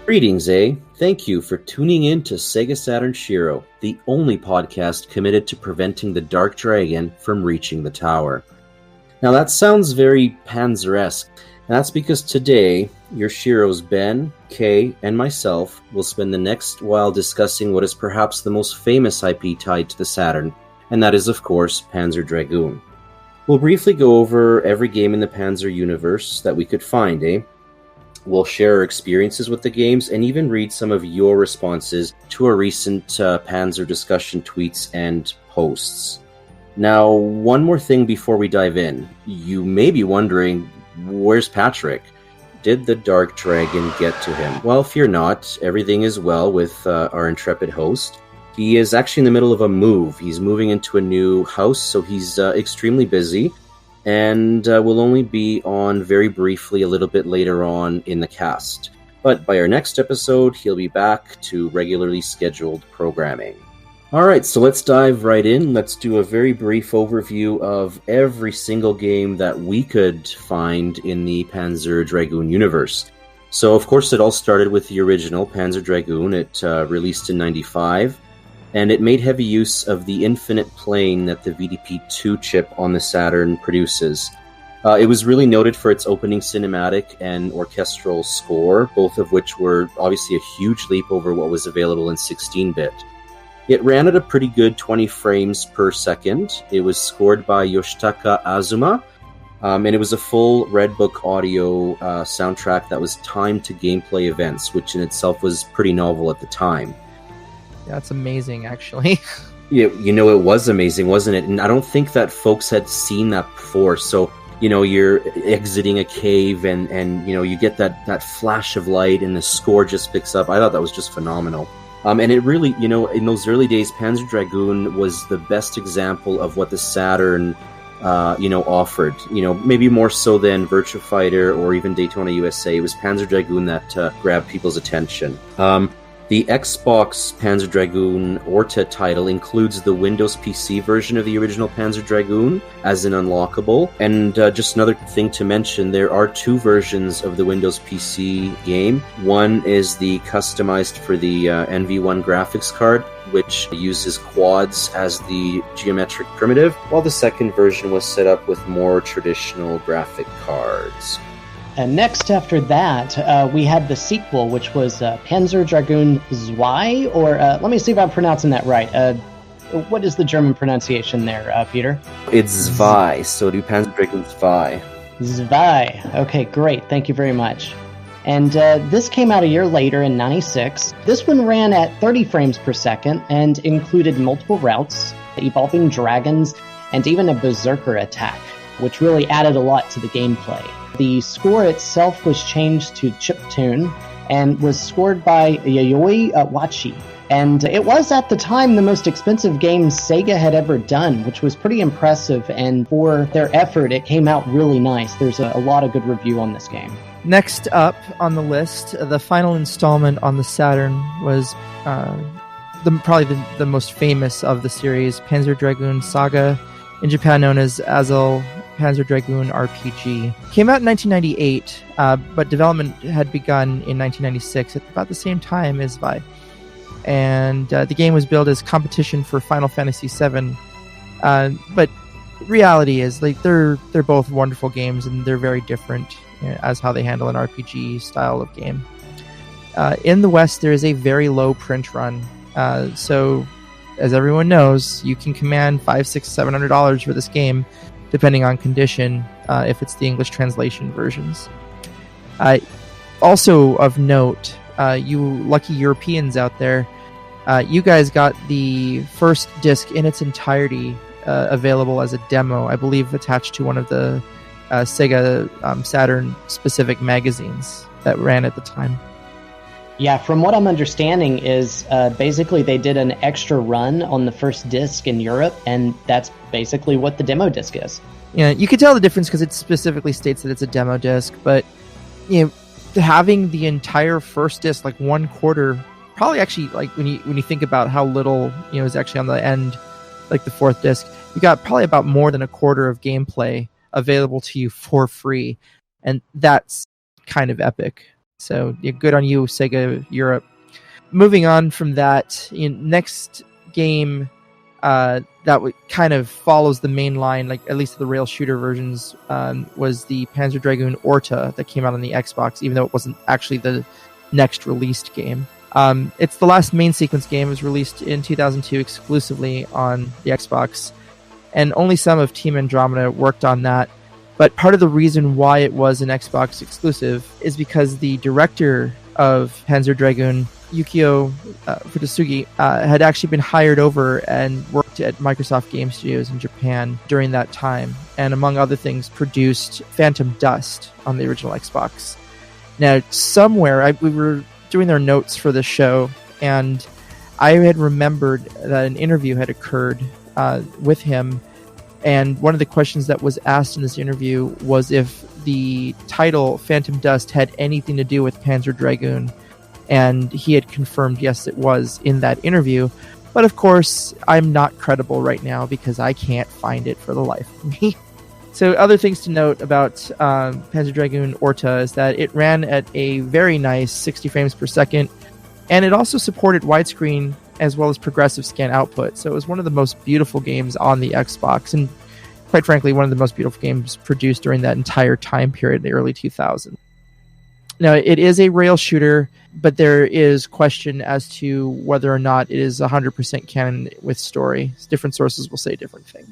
Greetings, Thank you for tuning in to SEGA Saturn Shiro, the only podcast committed to preventing the Dark Dragon from reaching the tower. Now that sounds very Panzer-esque, and that's because today, your Shiros Ben, Kay, and myself will spend the next while discussing what is perhaps the most famous IP tied to the Saturn, and that is, of course, Panzer Dragoon. We'll briefly go over every game in the Panzer universe that we could find, We'll share our experiences with the games and even read some of your responses to our recent Panzer discussion tweets and posts. Now, one more thing before we dive in. You may be wondering, where's Patrick? Did the Dark Dragon get to him? Well, fear not, everything is well with our intrepid host. He is actually in the middle of a move. He's moving into a new house, so he's extremely busy. And will only be on very briefly a little bit later on in the cast. But by our next episode, he'll be back to regularly scheduled programming. Alright, so let's dive right in. Let's do a very brief overview of every single game that we could find in the Panzer Dragoon universe. So, of course, it all started with the original Panzer Dragoon. It released in '95. And it made heavy use of the infinite plane that the VDP-2 chip on the Saturn produces. It was really noted for its opening cinematic and orchestral score, both of which were obviously a huge leap over what was available in 16-bit. It ran at a pretty good 20 frames per second. It was scored by Yoshitaka Azuma, and it was a full Red Book audio soundtrack that was timed to gameplay events, which in itself was pretty novel at the time. That's amazing, actually. Yeah, it was amazing, wasn't it? And I don't think that folks had seen that before. So, you're exiting a cave and you get that flash of light and the score just picks up. I thought that was just phenomenal. And it really, in those early days, Panzer Dragoon was the best example of what the Saturn, offered. Maybe more so than Virtua Fighter or even Daytona USA. It was Panzer Dragoon that grabbed people's attention. The Xbox Panzer Dragoon Orta title includes the Windows PC version of the original Panzer Dragoon as an unlockable. And just another thing to mention, there are two versions of the Windows PC game. One is the customized for the NV1 graphics card, which uses quads as the geometric primitive, while the second version was set up with more traditional graphic cards. And next after that, we had the sequel, which was Panzer Dragoon Zwei, or let me see if I'm pronouncing that right. What is the German pronunciation there, Peter? It's Zwei, so do Panzer Dragoon Zwei. Zwei. Okay, great. Thank you very much. And this came out a year later in '96. This one ran at 30 frames per second and included multiple routes, evolving dragons, and even a berserker attack, which really added a lot to the gameplay. The score itself was changed to chiptune and was scored by Yayoi Wachi. And it was, at the time, the most expensive game Sega had ever done, which was pretty impressive. And for their effort, it came out really nice. There's a lot of good review on this game. Next up on the list, the final installment on the Saturn was probably the most famous of the series, Panzer Dragoon Saga, in Japan known as Azel Panzer Dragoon Rpg. Came out in 1998, but development had begun in 1996 at about the same time as Zwei. And the game was billed as competition for Final Fantasy VII. But reality is, they're both wonderful games, and they're very different as how they handle an RPG style of game. In the West, there is a very low print run. So, as everyone knows, you can command $500, $600, $700 for this game, depending on condition, if it's the English translation versions. Also of note, you lucky Europeans out there, you guys got the first disc in its entirety available as a demo, I believe attached to one of the Sega Saturn specific magazines that ran at the time. Yeah, from what I'm understanding is basically they did an extra run on the first disc in Europe, and that's basically what the demo disc is. Yeah, you can tell the difference because it specifically states that it's a demo disc, but having the entire first disc, like 1/4, probably actually, like when you think about how little is actually on the end like the fourth disc, you got probably about more than a quarter of gameplay available to you for free. And that's kind of epic. So good on you, Sega Europe. Moving on from that, next game that kind of follows the main line, like at least the rail shooter versions, was the Panzer Dragoon Orta that came out on the Xbox, even though it wasn't actually the next released game. It's the last main sequence game. It was released in 2002 exclusively on the Xbox, and only some of Team Andromeda worked on that. But part of the reason why it was an Xbox exclusive is because the director of Panzer Dragoon, Yukio Futasugi, had actually been hired over and worked at Microsoft Game Studios in Japan during that time, and among other things produced Phantom Dust on the original Xbox. Now, somewhere, we were doing their notes for the show, and I had remembered that an interview had occurred with him, and one of the questions that was asked in this interview was if the title Phantom Dust had anything to do with Panzer Dragoon, and he had confirmed yes it was in that interview. But of course, I'm not credible right now because I can't find it for the life of me. So other things to note about Panzer Dragoon Orta is that it ran at a very nice 60 frames per second, and it also supported widescreen as well as progressive scan output. So it was one of the most beautiful games on the Xbox, and quite frankly, one of the most beautiful games produced during that entire time period, the early 2000s. Now, it is a rail shooter, but there is question as to whether or not it is 100% canon with story. Different sources will say different things.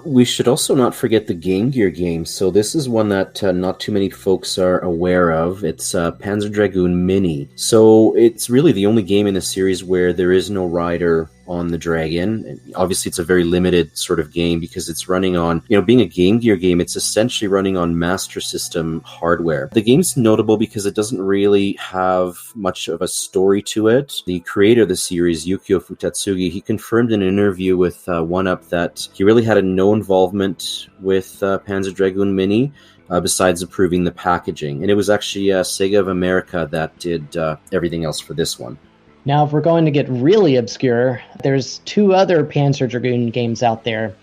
We should also not forget the Game Gear game. So this is one that not too many folks are aware of. It's Panzer Dragoon Mini. So it's really the only game in the series where there is no rider on the Dragon. And obviously, it's a very limited sort of game because it's running on, being a Game Gear game, it's essentially running on Master System hardware. The game's notable because it doesn't really have much of a story to it. The creator of the series, Yukio Futatsugi, he confirmed in an interview with 1UP that he really had no involvement with Panzer Dragoon Mini, besides approving the packaging. And it was actually Sega of America that did everything else for this one. Now, if we're going to get really obscure, there's two other Panzer Dragoon games out there,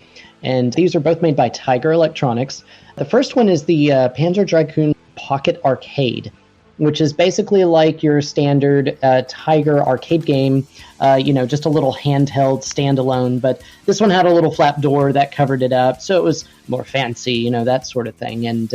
and these are both made by Tiger Electronics. The first one is the Panzer Dragoon Pocket Arcade, which is basically like your standard Tiger arcade game, just a little handheld standalone, but this one had a little flap door that covered it up, so it was more fancy, that sort of thing. And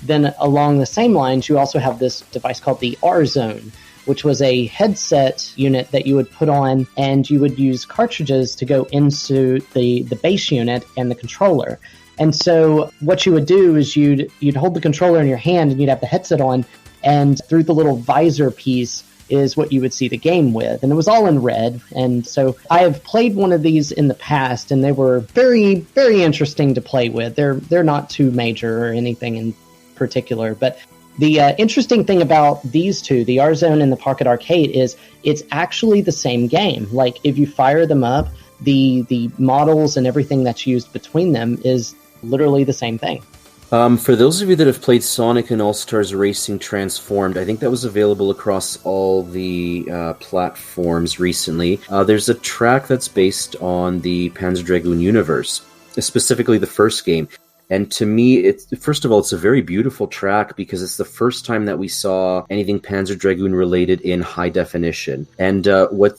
then along the same lines, you also have this device called the R-Zone, which was a headset unit that you would put on, and you would use cartridges to go into the base unit and the controller. And so what you would do is you'd hold the controller in your hand, and you'd have the headset on, and through the little visor piece is what you would see the game with. And it was all in red. And so I have played one of these in the past, and they were very, very interesting to play with. They're not too major or anything in particular, but the interesting thing about these two, the R-Zone and the Pocket Arcade, is it's actually the same game. Like, if you fire them up, the models and everything that's used between them is literally the same thing. For those of you that have played Sonic and All-Stars Racing Transformed, I think that was available across all the platforms recently. There's a track that's based on the Panzer Dragoon universe, specifically the first game. And to me, first of all, it's a very beautiful track because it's the first time that we saw anything Panzer Dragoon related in high definition. And what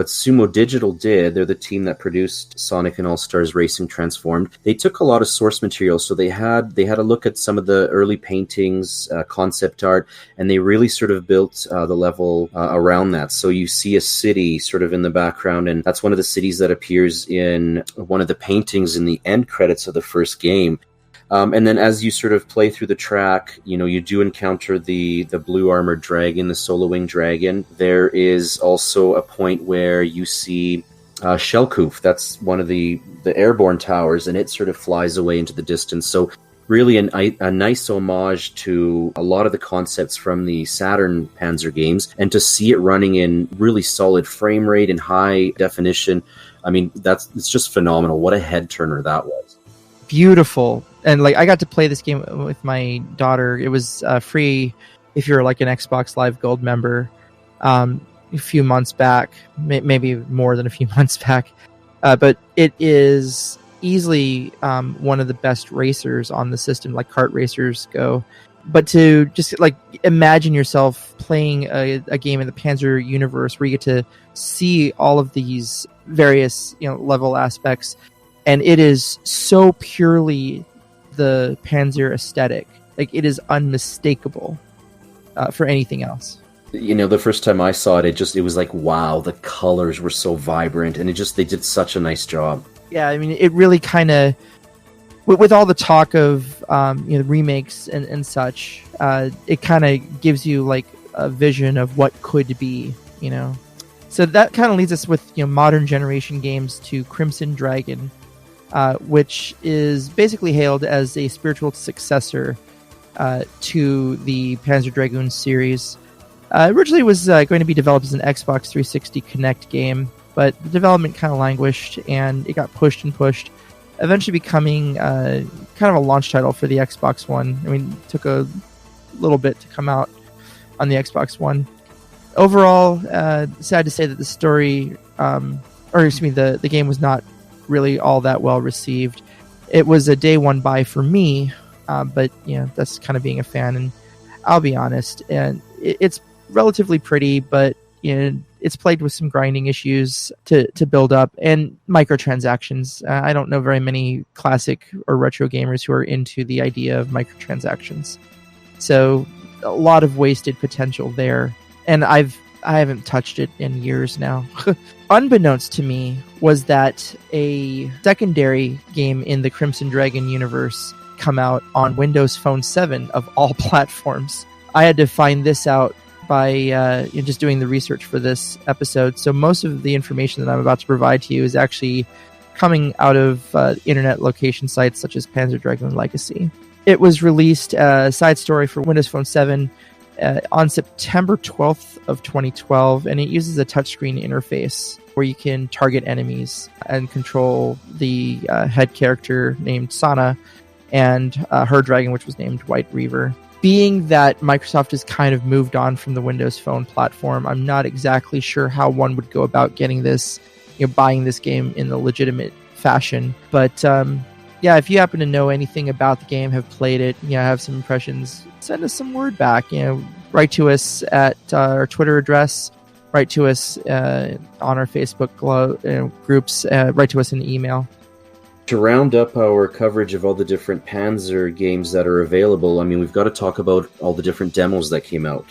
Sumo Digital did, they're the team that produced Sonic and All-Stars Racing Transformed, they took a lot of source material. So they had a look at some of the early paintings, concept art, and they really sort of built the level around that. So you see a city sort of in the background, and that's one of the cities that appears in one of the paintings in the end credits of the first game. And then as you sort of play through the track, you do encounter the blue armored dragon, the solo-winged dragon. There is also a point where you see Shellkoof. That's one of the airborne towers, and it sort of flies away into the distance. So really a nice homage to a lot of the concepts from the Saturn Panzer games, and to see it running in really solid frame rate and high definition. I mean, it's just phenomenal. What a head turner that was. Beautiful. And I got to play this game with my daughter. It was free if you're like an Xbox Live Gold member a few months back, maybe more than a few months back. but it is easily one of the best racers on the system, like kart racers go. But to just like imagine yourself playing a game in the Panzer universe where you get to see all of these various level aspects, and it is so purely the Panzer aesthetic, like it is unmistakable for anything else. The first time I saw it, it was like, wow, the colors were so vibrant, and they did such a nice job. Yeah, I mean, it really kind of, with all the talk of remakes and such, it kind of gives you like a vision of what could be, So that kind of leads us with modern generation games to Crimson Dragon, which is basically hailed as a spiritual successor to the Panzer Dragoon series. Originally was going to be developed as an Xbox 360 Kinect game, but the development kind of languished, and it got pushed, eventually becoming kind of a launch title for the Xbox One. I mean, it took a little bit to come out on the Xbox One. Overall, sad to say that the story, the game was not really all that well received. It was a day one buy for me, but that's kind of being a fan, and I'll be honest, and it's relatively pretty, but it's plagued with some grinding issues to build up and microtransactions. I don't know very many classic or retro gamers who are into the idea of microtransactions, so a lot of wasted potential there, and I haven't touched it in years now. Unbeknownst to me was that a secondary game in the Crimson Dragon universe come out on Windows Phone 7 of all platforms. I had to find this out by just doing the research for this episode. So most of the information that I'm about to provide to you is actually coming out of internet location sites such as Panzer Dragoon Legacy. It was released a side story for Windows Phone 7 on September 12th of 2012, and it uses a touchscreen interface where you can target enemies and control the head character named Sana and her dragon, which was named White Reaver. Being that Microsoft has kind of moved on from the Windows Phone platform, I'm not exactly sure how one would go about getting this, buying this game in the legitimate fashion. But if you happen to know anything about the game, have played it, have some impressions, send us some word back. Write to us at our Twitter address, write to us on our Facebook groups, write to us in email. To round up our coverage of all the different Panzer games that are available, we've got to talk about all the different demos that came out.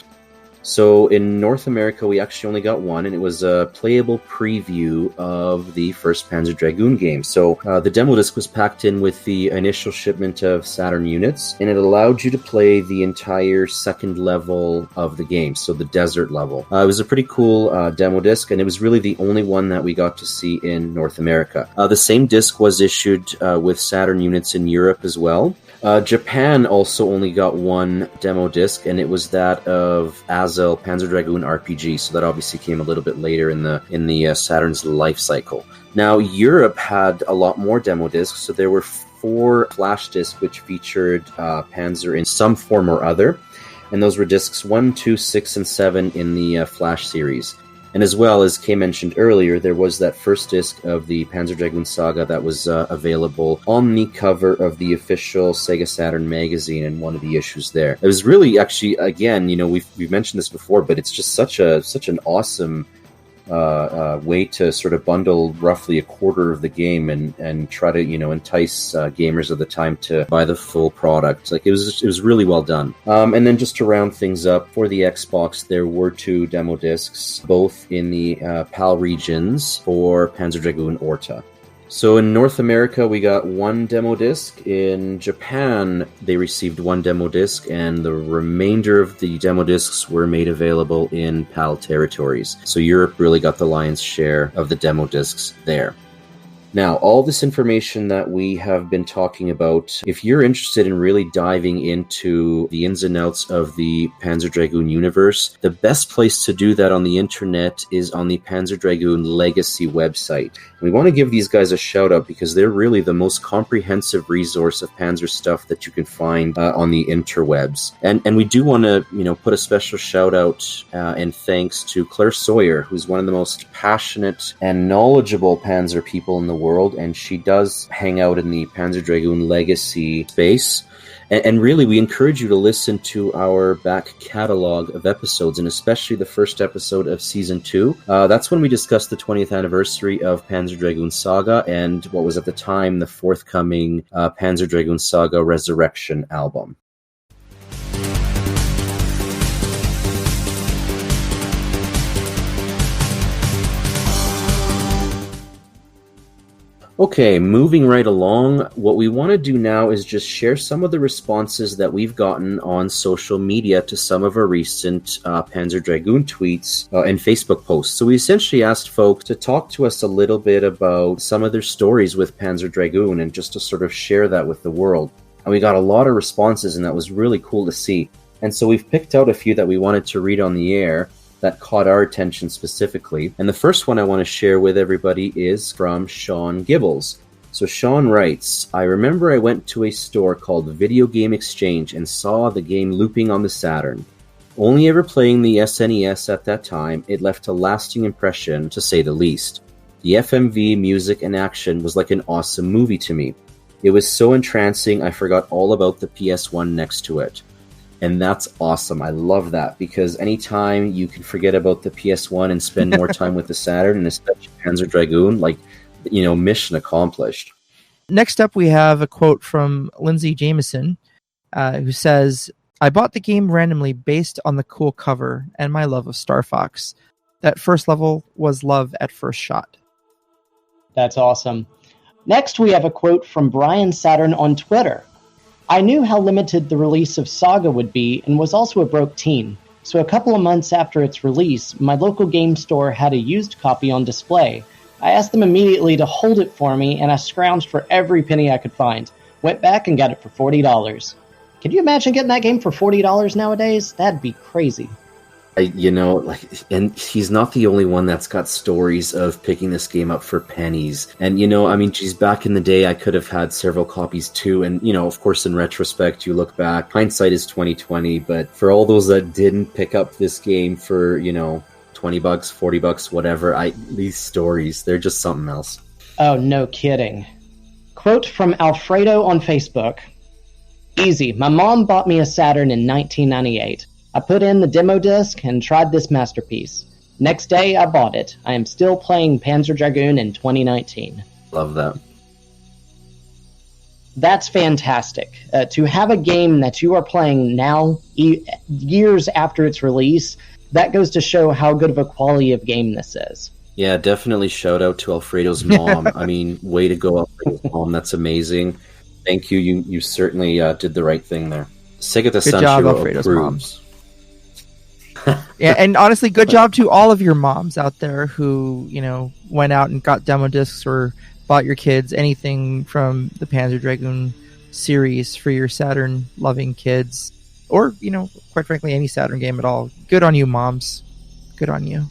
So in North America, we actually only got one, and it was a playable preview of the first Panzer Dragoon game. So the demo disc was packed in with the initial shipment of Saturn units, and it allowed you to play the entire second level of the game, so the desert level. It was a pretty cool demo disc, and it was really the only one that we got to see in North America. The same disc was issued with Saturn units in Europe as well. Japan also only got one demo disc, and it was that of Azel Panzer Dragoon Rpg, so that obviously came a little bit later in the Saturn's life cycle. Now, Europe had a lot more demo discs, so there were 4 flash discs which featured Panzer in some form or other, and those were discs 1, 2, 6, and 7 in the Flash series. And as well, as Kay mentioned earlier, there was that first disc of the Panzer Dragoon Saga that was available on the cover of the official SEGA Saturn magazine in one of the issues there. It was really, actually, again, we've mentioned this before, but it's just such an awesome way to sort of bundle roughly a quarter of the game and try to entice gamers of the time to buy the full product. Like it was really well done. And then just to round things up, for the Xbox there were 2 demo discs, both in the PAL regions for Panzer Dragoon Orta. So in North America, we got 1 demo disc. In Japan, they received 1 demo disc, and the remainder of the demo discs were made available in PAL territories. So Europe really got the lion's share of the demo discs there. Now, all this information that we have been talking about, if you're interested in really diving into the ins and outs of the Panzer Dragoon universe, the best place to do that on the internet is on the Panzer Dragoon Legacy website. We want to give these guys a shout out because they're really the most comprehensive resource of Panzer stuff that you can find on the interwebs. And we do want to, put a special shout out and thanks to Claire Sawyer, who's one of the most passionate and knowledgeable Panzer people in the world, and she does hang out in the Panzer Dragoon Legacy space. And really, we encourage you to listen to our back catalog of episodes, and especially the first episode of Season 2. That's when we discussed the 20th anniversary of Panzer Dragoon Saga and what was at the time the forthcoming Panzer Dragoon Saga Resurrection album. Okay, moving right along, what we want to do now is just share some of the responses that we've gotten on social media to some of our recent Panzer Dragoon tweets and Facebook posts. So we essentially asked folks to talk to us a little bit about some of their stories with Panzer Dragoon and just to sort of share that with the world. And we got a lot of responses, and that was really cool to see. And so we've picked out a few that we wanted to read on the air that caught our attention specifically. And the first one I want to share with everybody is from Sean Gibbles. So Sean writes, I remember I went to a store called Video Game Exchange and saw the game looping on the Saturn. Only ever playing the SNES at that time, it left a lasting impression, to say the least. The FMV music and action was like an awesome movie to me. It was so entrancing, I forgot all about the PS1 next to it. And that's awesome. I love that, because anytime you can forget about the PS1 and spend more time with the Saturn, and especially Panzer Dragoon, mission accomplished. Next up, we have a quote from Lindsay Jameson, who says, I bought the game randomly based on the cool cover and my love of Star Fox. That first level was love at first shot. That's awesome. Next, we have a quote from Brian Saturn on Twitter. I knew how limited the release of Saga would be and was also a broke teen, so a couple of months after its release, my local game store had a used copy on display. I asked them immediately to hold it for me, and I scrounged for every penny I could find. Went back and got it for $40. Can you imagine getting that game for $40 nowadays? That'd be crazy. And he's not the only one that's got stories of picking this game up for pennies. And, geez, back in the day, I could have had several copies too. And, of course, in retrospect, you look back, hindsight is 20/20. But for all those that didn't pick up this game for, $20, $40, whatever, these stories, they're just something else. Oh, no kidding. Quote from Alfredo on Facebook. Easy. My mom bought me a Saturn in 1998. I put in the demo disc and tried this masterpiece. Next day, I bought it. I am still playing Panzer Dragoon in 2019. Love that. That's fantastic. To have a game that you are playing now, years after its release, that goes to show how good of a quality of game this is. Yeah, definitely shout out to Alfredo's mom. Way to go, Alfredo's mom. That's amazing. Thank you. You certainly did the right thing there. Sega the Good job, Alfredo's moms. Yeah, and honestly, good job to all of your moms out there who, went out and got demo discs or bought your kids anything from the Panzer Dragoon series for your Saturn-loving kids. Or, quite frankly, any Saturn game at all. Good on you, moms. Good on you.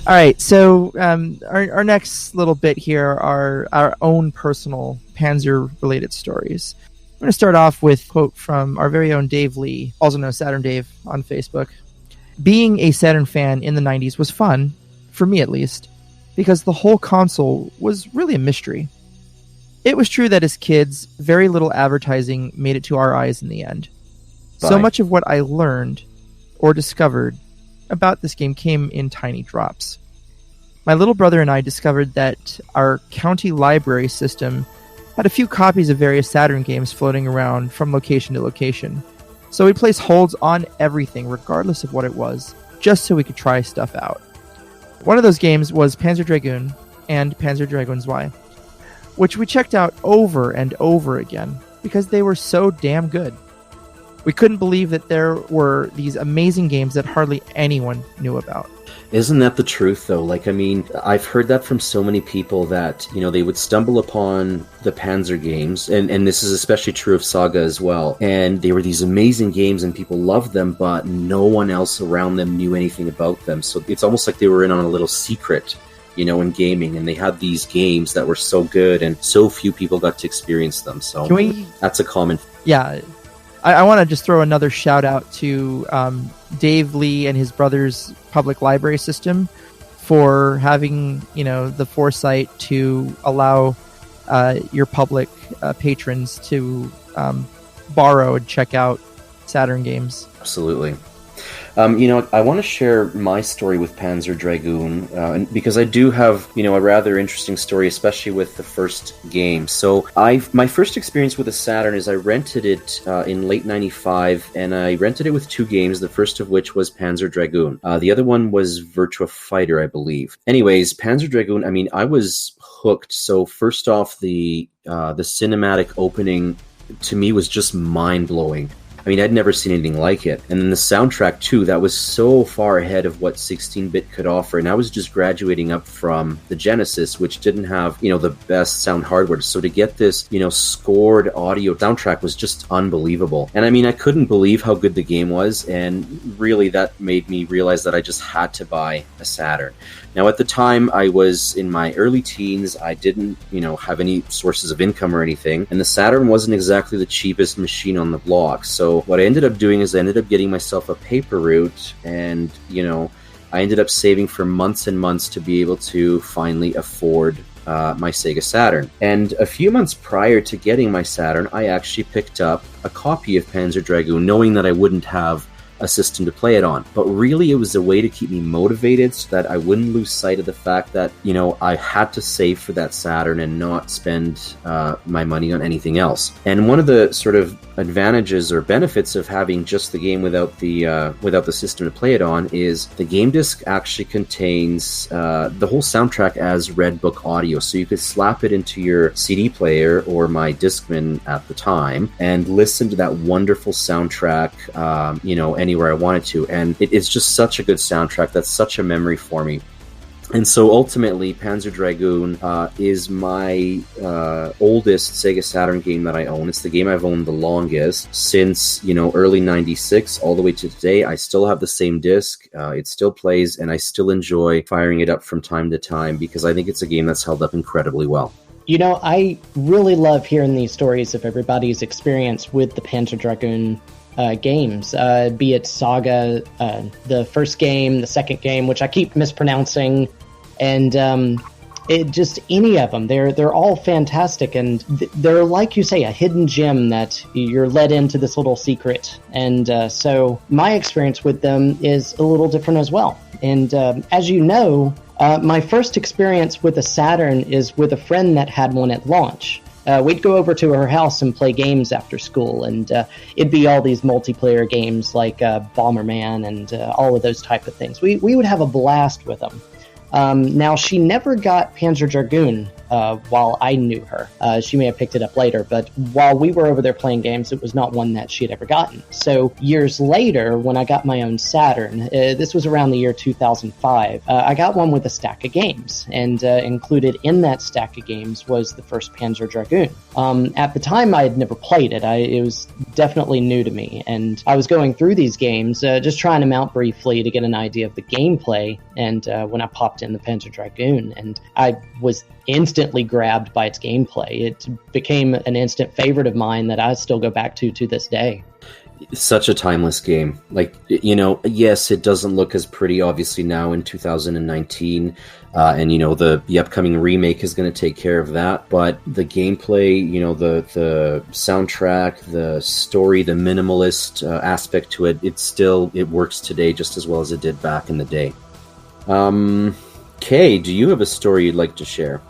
All right, so our next little bit here are our own personal Panzer-related stories. I'm going to start off with a quote from our very own Dave Lee, also known as Saturn Dave on Facebook. Being a Saturn fan in the 90s was fun, for me at least, because the whole console was really a mystery. It was true that as kids, very little advertising made it to our eyes in the end. Bye. So much of what I learned or discovered about this game came in tiny drops. My little brother and I discovered that our county library system had a few copies of various Saturn games floating around from location to location. So we'd place holds on everything, regardless of what it was, just so we could try stuff out. One of those games was Panzer Dragoon and Panzer Dragoon Y, which we checked out over and over again because they were so damn good. we couldn't believe that there were these amazing games that hardly anyone knew about. Isn't that the truth, though? Like, I mean, I've heard that from so many people that, you know, they would stumble upon the Panzer games, and this is especially true of Saga as well, and they were these amazing games and people loved them, but no one else around them knew anything about them. So it's almost like they were in on a little secret, you know, in gaming, and they had these games that were so good and so few people got to experience them. So that's a common... Yeah. I want to just throw another shout out to Dave Lee and his brother's public library system for having, you know, the foresight to allow your public patrons to borrow and check out Saturn games. Absolutely. You know, I want to share my story with Panzer Dragoon, because I do have, you know, a rather interesting story, especially with the first game. So my first experience with the Saturn is I rented it in late 95, and I rented it with two games, the first of which was Panzer Dragoon. The other one was Virtua Fighter, I believe. Anyways, Panzer Dragoon, I mean, I was hooked. So first off, the cinematic opening to me was just mind-blowing. I mean, I'd never seen anything like it. And then the soundtrack, too, that was so far ahead of what 16-bit could offer. And I was just graduating up from the Genesis, which didn't have, you know, the best sound hardware. So to get this, you know, scored audio soundtrack was just unbelievable. And I mean, I couldn't believe how good the game was. And really, that made me realize that I just had to buy a Saturn. Now, at the time, I was in my early teens. I didn't, you know, have any sources of income or anything. And the Saturn wasn't exactly the cheapest machine on the block. So what I ended up doing is I ended up getting myself a paper route. And, you know, I ended up saving for months and months to be able to finally afford my SEGA Saturn. And a few months prior to getting my Saturn, I actually picked up a copy of Panzer Dragoon, knowing that I wouldn't have a system to play it on. But really, it was a way to keep me motivated so that I wouldn't lose sight of the fact that, you know, I had to save for that Saturn and not spend my money on anything else. And one of the sort of advantages or benefits of having just the game without the system to play it on is the game disc actually contains the whole soundtrack as Red Book audio. So you could slap it into your CD player or my Discman at the time and listen to that wonderful soundtrack, you know, anywhere I wanted to. And it's just such a good soundtrack. That's such a memory for me. And so ultimately, Panzer Dragoon is my oldest Sega Saturn game that I own. It's the game I've owned the longest since, you know, early 96 all the way to today. I still have the same disc. It still plays, and I still enjoy firing it up from time to time because I think it's a game that's held up incredibly well. You know, I really love hearing these stories of everybody's experience with the Panzer Dragoon games, be it Saga, the first game, the second game, which I keep mispronouncing, and it just any of them. They're all fantastic, and they're, like you say, a hidden gem that you're led into this little secret. And so my experience with them is a little different as well. And as you know, my first experience with a Saturn is with a friend that had one at launch. We'd go over to her house and play games after school, and it'd be all these multiplayer games like Bomberman and all of those type of things. We would have a blast with them. Now, she never got Panzer Dragoon while I knew her. She may have picked it up later, but while we were over there playing games, it was not one that she had ever gotten. So years later, when I got my own Saturn, this was around the year 2005, I got one with a stack of games, and included in that stack of games was the first Panzer Dragoon. At the time, I had never played it. It was definitely new to me, and I was going through these games, just trying them out briefly to get an idea of the gameplay, and when I popped in the Panzer Dragoon, and I was instantly grabbed by its gameplay. It became an instant favorite of mine that I still go back to this day. It's such a timeless game. Like, you know, yes, it doesn't look as pretty, obviously, now in 2019. And, you know, the upcoming remake is going to take care of that. But the gameplay, you know, the soundtrack, the story, the minimalist aspect to it, it works today just as well as it did back in the day. Kay, do you have a story you'd like to share?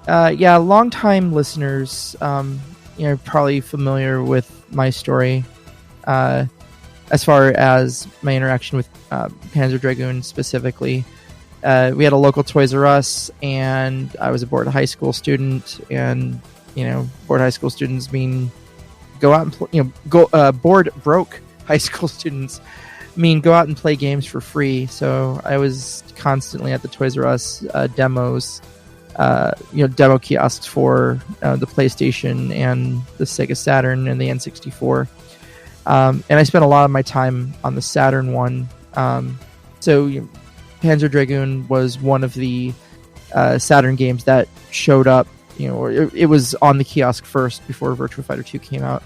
Yeah, longtime listeners, probably familiar with my story. As far as my interaction with Panzer Dragoon specifically, we had a local Toys R Us, and I was a bored high school student, and bored high school students mean go out and bored broke high school students go out and play games for free. So I was constantly at the Toys R Us demos, demo kiosks for the PlayStation and the Sega Saturn and the N64. And I spent a lot of my time on the Saturn one. Panzer Dragoon was one of the Saturn games that showed up, it was on the kiosk first before Virtua Fighter 2 came out.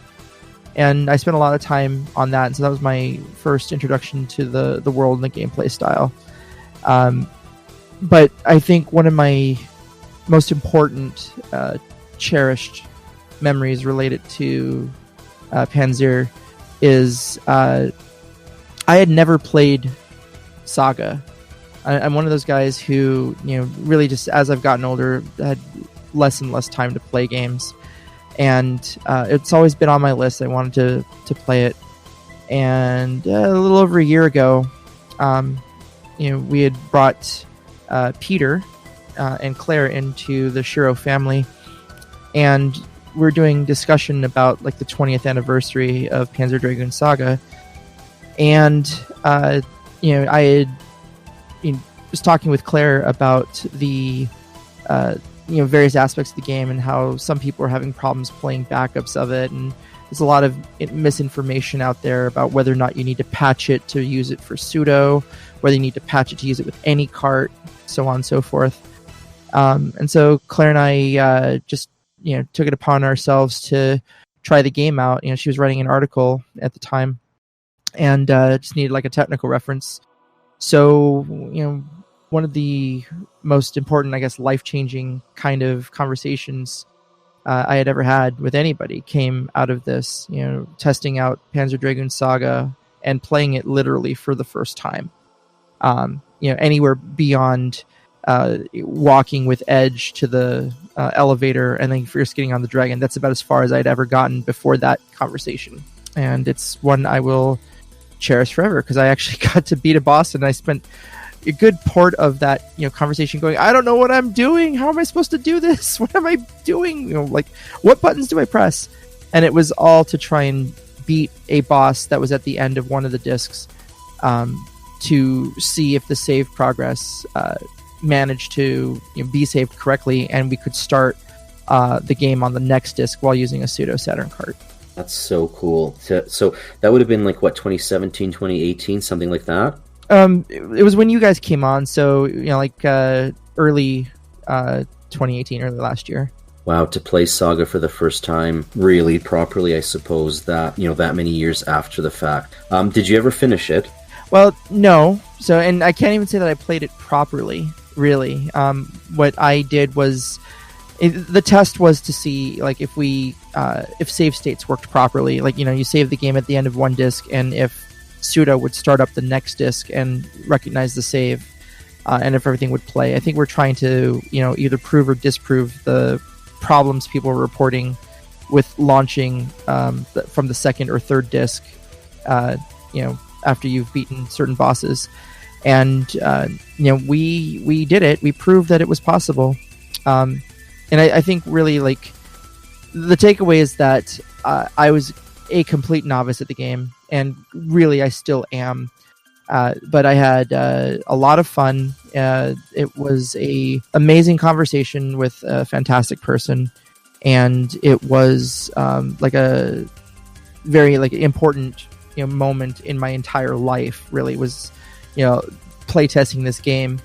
And I spent a lot of time on that, and so that was my first introduction to the world and the gameplay style. But I think one of my most important, cherished memories related to Panzer is I had never played Saga. I'm one of those guys who, really just as I've gotten older, had less and less time to play games. And it's always been on my list. I wanted to play it. And a little over a year ago, we had brought Peter and Claire into the Shiro family. And we're doing discussion about like the 20th anniversary of Panzer Dragoon Saga. And, I had was talking with Claire about the various aspects of the game and how some people are having problems playing backups of it, and there's a lot of misinformation out there about whether or not you need to patch it to use it for pseudo, whether you need to patch it to use it with any cart, so on and so forth. And so Claire and I just took it upon ourselves to try the game out. She was writing an article at the time and just needed like a technical reference. So one of the most important, I guess, life-changing kind of conversations I had ever had with anybody came out of this, testing out Panzer Dragoon Saga and playing it literally for the first time. Anywhere beyond walking with Edge to the elevator and then first getting on the dragon, that's about as far as I'd ever gotten before that conversation. And it's one I will cherish forever because I actually got to beat a boss, and I spent a good part of that conversation going, I don't know what I'm doing. How am I supposed to do this? What am I doing? What buttons do I press? And it was all to try and beat a boss that was at the end of one of the discs, to see if the save progress managed to be saved correctly, and we could start the game on the next disc while using a pseudo Saturn cart. That's so cool. So that would have been 2017, 2018, something like that? It was when you guys came on, so early 2018, early last year. Wow, to play Saga for the first time, really properly, I suppose, that that many years after the fact. Did you ever finish it? Well, no. So, and I can't even say that I played it properly, really. What I did was, the test was to see if save states worked properly. You save the game at the end of one disc, and if pseudo would start up the next disc and recognize the save, and if everything would play. I think we're trying to either prove or disprove the problems people were reporting with launching from the second or third disc after you've beaten certain bosses. And we did it. We proved that it was possible. And I think really the takeaway is that I was a complete novice at the game, and really I still am. But I had a lot of fun. It was a amazing conversation with a fantastic person, and it was a very important moment in my entire life. Really was playtesting this game,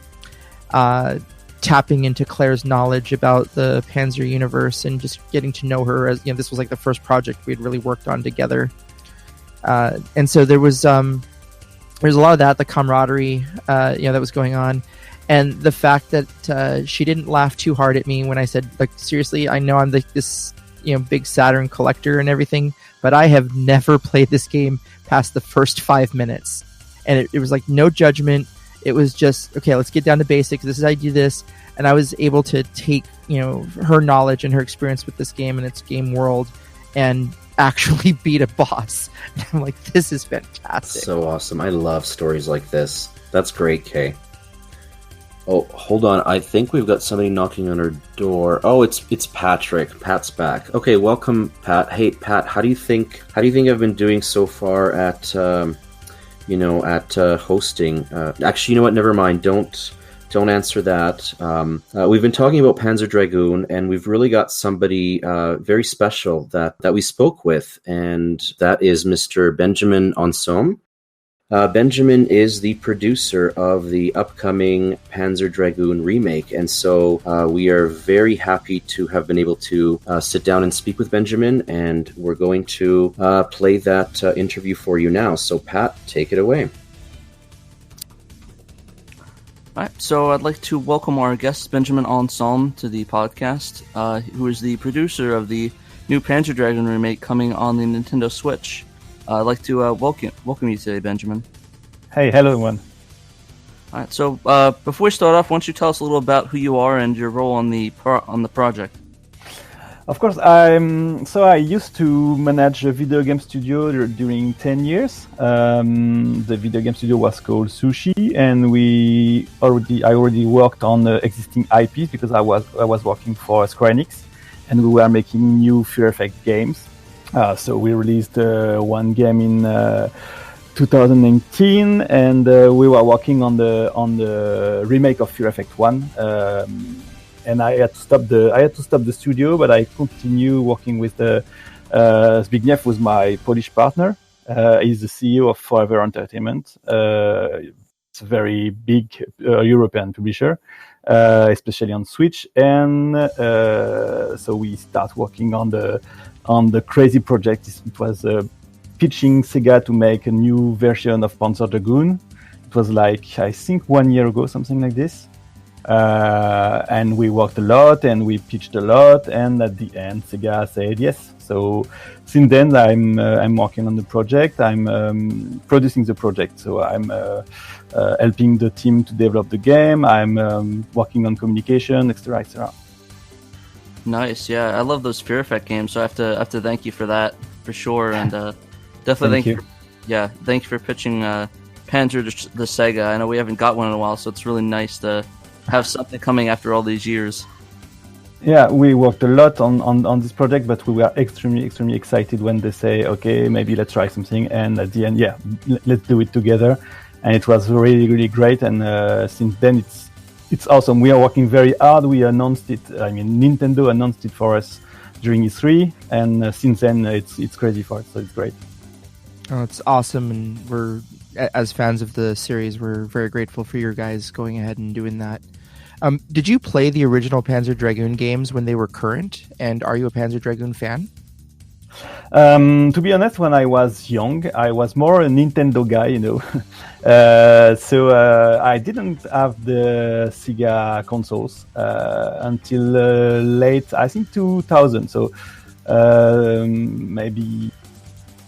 tapping into Claire's knowledge about the Panzer universe, and just getting to know her as this was the first project we had really worked on together. And so there was a lot of that, the camaraderie, that was going on, and the fact that she didn't laugh too hard at me when I said, seriously, I know I'm this big Saturn collector and everything, but I have never played this game past the first 5 minutes. And it was no judgment. It was just, okay, let's get down to basics. This is how you do this. And I was able to take, her knowledge and her experience with this game and its game world and actually beat a boss. And I'm like, this is fantastic. So awesome. I love stories like this. That's great, Kay. Oh, hold on. I think we've got somebody knocking on our door. Oh, it's Patrick. Pat's back. Okay, welcome, Pat. Hey, Pat, how do you think I've been doing so far at hosting? Actually, you know what? Never mind. Don't answer that. We've been talking about Panzer Dragoon, and we've really got somebody very special that we spoke with, and that is Mr. Benjamin Anselme. Benjamin is the producer of the upcoming Panzer Dragoon Remake, and so we are very happy to have been able to sit down and speak with Benjamin, and we're going to play that interview for you now. So, Pat, take it away. All right, so I'd like to welcome our guest, Benjamin Anselme, to the podcast, who is the producer of the new Panzer Dragoon Remake coming on the Nintendo Switch. I'd like to welcome you today, Benjamin. Hey, hello everyone. All right, so before we start off, why don't you tell us a little about who you are and your role on the project? Of course, I used to manage a video game studio during 10 years. The video game studio was called Sushi, and I already worked on existing IPs because I was working for Square Enix, and we were making new Fear Effect games. So we released one game in 2019, and we were working on the remake of Fear Effect 1. And I had to stop the studio, but I continue working with Zbigniew, who's my Polish partner. He's the CEO of Forever Entertainment. It's a very big European publisher, especially on Switch. And so we start working on the crazy project. It was pitching SEGA to make a new version of Panzer Dragoon. It was like, I think 1 year ago, something like this. And we worked a lot and we pitched a lot, and at the end SEGA said yes. So since then I'm working on the project. I'm producing the project, so I'm helping the team to develop the game. I'm working on communication, etc., etc. Nice, yeah, I love those Fear Effect games, so I have to thank you for that for sure, and definitely thank you for pitching Panzer the SEGA. I know we haven't got one in a while, so it's really nice to have something coming after all these years. Yeah, we worked a lot on this project, but we were extremely excited when they say, okay, maybe let's try something, and at the end, let's do it together, and it was really great. And since then, it's awesome. We are working very hard. We announced it. I mean, Nintendo announced it for us during E3, and since then, it's crazy for us. So it's great. Oh, it's awesome, and we're, as fans of the series, we're very grateful for your guys going ahead and doing that. Did you play the original Panzer Dragoon games when they were current, and are you a Panzer Dragoon fan? To be honest, when I was young, I was more a Nintendo guy, so I didn't have the Sega consoles until late, I think 2000, so maybe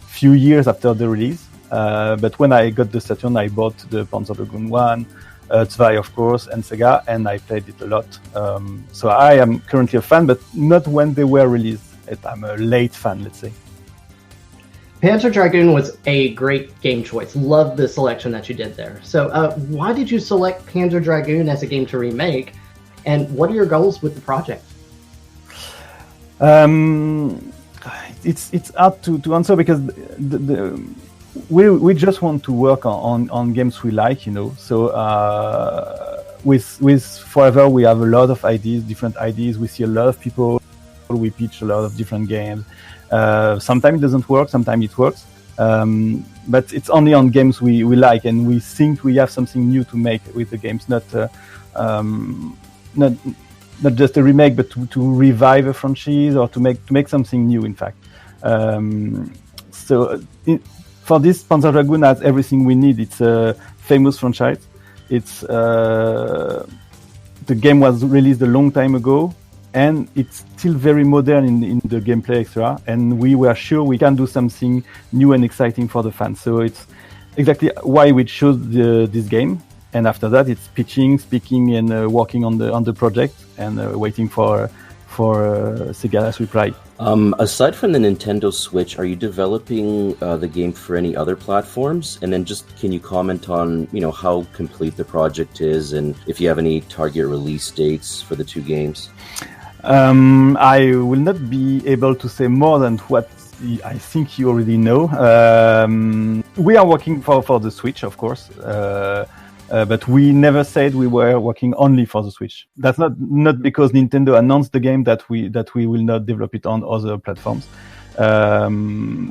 few years after the release. But when I got the Saturn, I bought the Panzer Dragoon 1, 2, of course, and SEGA, and I played it a lot. So I am currently a fan, but not when they were released. I'm a late fan, let's say. Panzer Dragoon was a great game choice. Love the selection that you did there. So why did you select Panzer Dragoon as a game to remake, and what are your goals with the project? It's hard to answer because we just want to work on games we like, So with Forever, we have a lot of ideas, different ideas. We see a lot of people. We pitch a lot of different games. Sometimes it doesn't work, sometimes it works. But it's only on games we like, and we think we have something new to make with the games, not just a remake, but to revive a franchise or to make something new, in fact. For this, Panzer Dragoon has everything we need. It's a famous franchise. It's the game was released a long time ago, and it's still very modern in the gameplay, etc. And we were sure we can do something new and exciting for the fans. So it's exactly why we chose this game. And after that, it's pitching, speaking, and working on the project, and waiting for Sega's reply. Aside from the Nintendo Switch, are you developing the game for any other platforms? And then just can you comment on, how complete the project is and if you have any target release dates for the two games? I will not be able to say more than what I think you already know. We are working for the Switch, of course. But we never said we were working only for the Switch. That's not because Nintendo announced the game that we will not develop it on other platforms.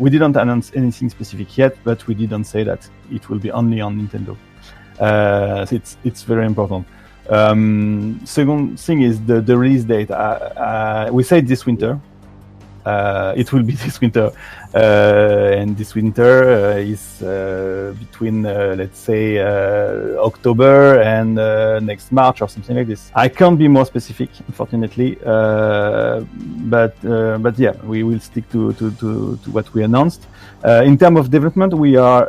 We didn't announce anything specific yet, but we didn't say that it will be only on Nintendo. So it's very important. Second thing is the release date. We said this winter. It will be this winter, and this winter is between, let's say, October and next March or something like this. I can't be more specific, unfortunately, but yeah, we will stick to what we announced. In terms of development, we are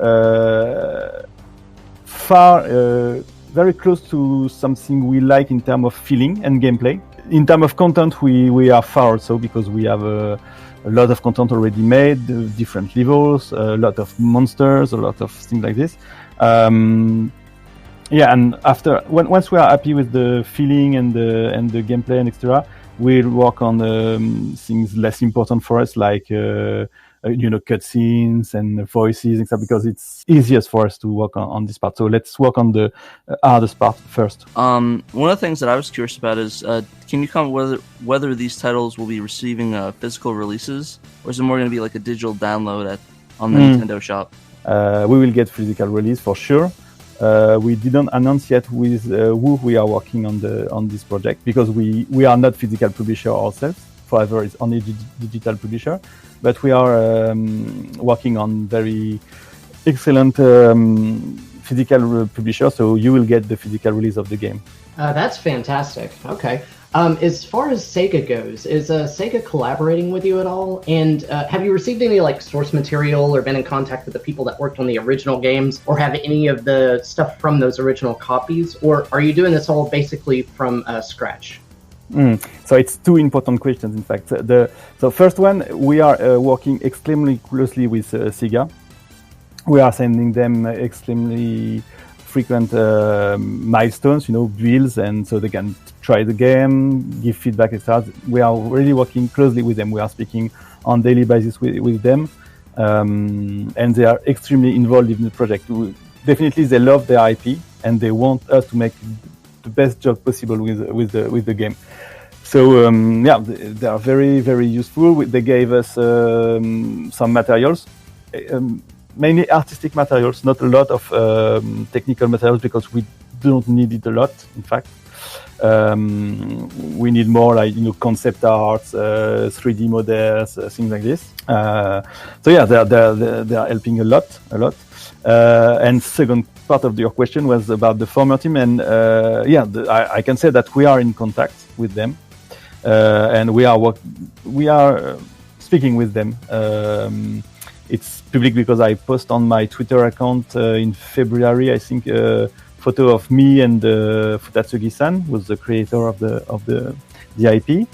very close to something we like in terms of feeling and gameplay. In terms of content, we are far also because we have a lot of content already made, different levels, a lot of monsters, a lot of things like this. Yeah, and once we are happy with the feeling and the gameplay and etc., we'll work on things less important for us, like cutscenes and voices, etc., because it's easiest for us to work on this part. So let's work on the hardest part first. One of the things that I was curious about is, can you comment whether these titles will be receiving physical releases, or is it more going to be like a digital download on the Nintendo shop? We will get physical release for sure. We didn't announce yet with who we are working on this project, because we are not physical publisher ourselves. Forever is only digital publisher, but we are working on very excellent physical publisher, so you will get the physical release of the game. That's fantastic. Okay. As far as Sega goes, is Sega collaborating with you at all? And have you received any source material or been in contact with the people that worked on the original games, or have any of the stuff from those original copies, or are you doing this all basically from scratch? So it's two important questions, in fact. So first one, we are working extremely closely with SEGA. We are sending them extremely frequent milestones, builds, and so they can try the game, give feedback, etc. We are really working closely with them. We are speaking on daily basis with them, and they are extremely involved in the project. Definitely, they love their IP, and they want us to make the best job possible with the game. So yeah, they are very, very useful. They gave us some materials, mainly artistic materials, not a lot of technical materials, because we don't need it a lot. In fact, we need more concept arts, 3D models, things like this. So yeah, they are helping a lot. And second part of your question was about the former team, and yeah, I can say that we are in contact with them, and we are speaking with them. It's public because I post on my Twitter account in February, I think, a photo of me and Futatsugi-san, who was the creator of the IP.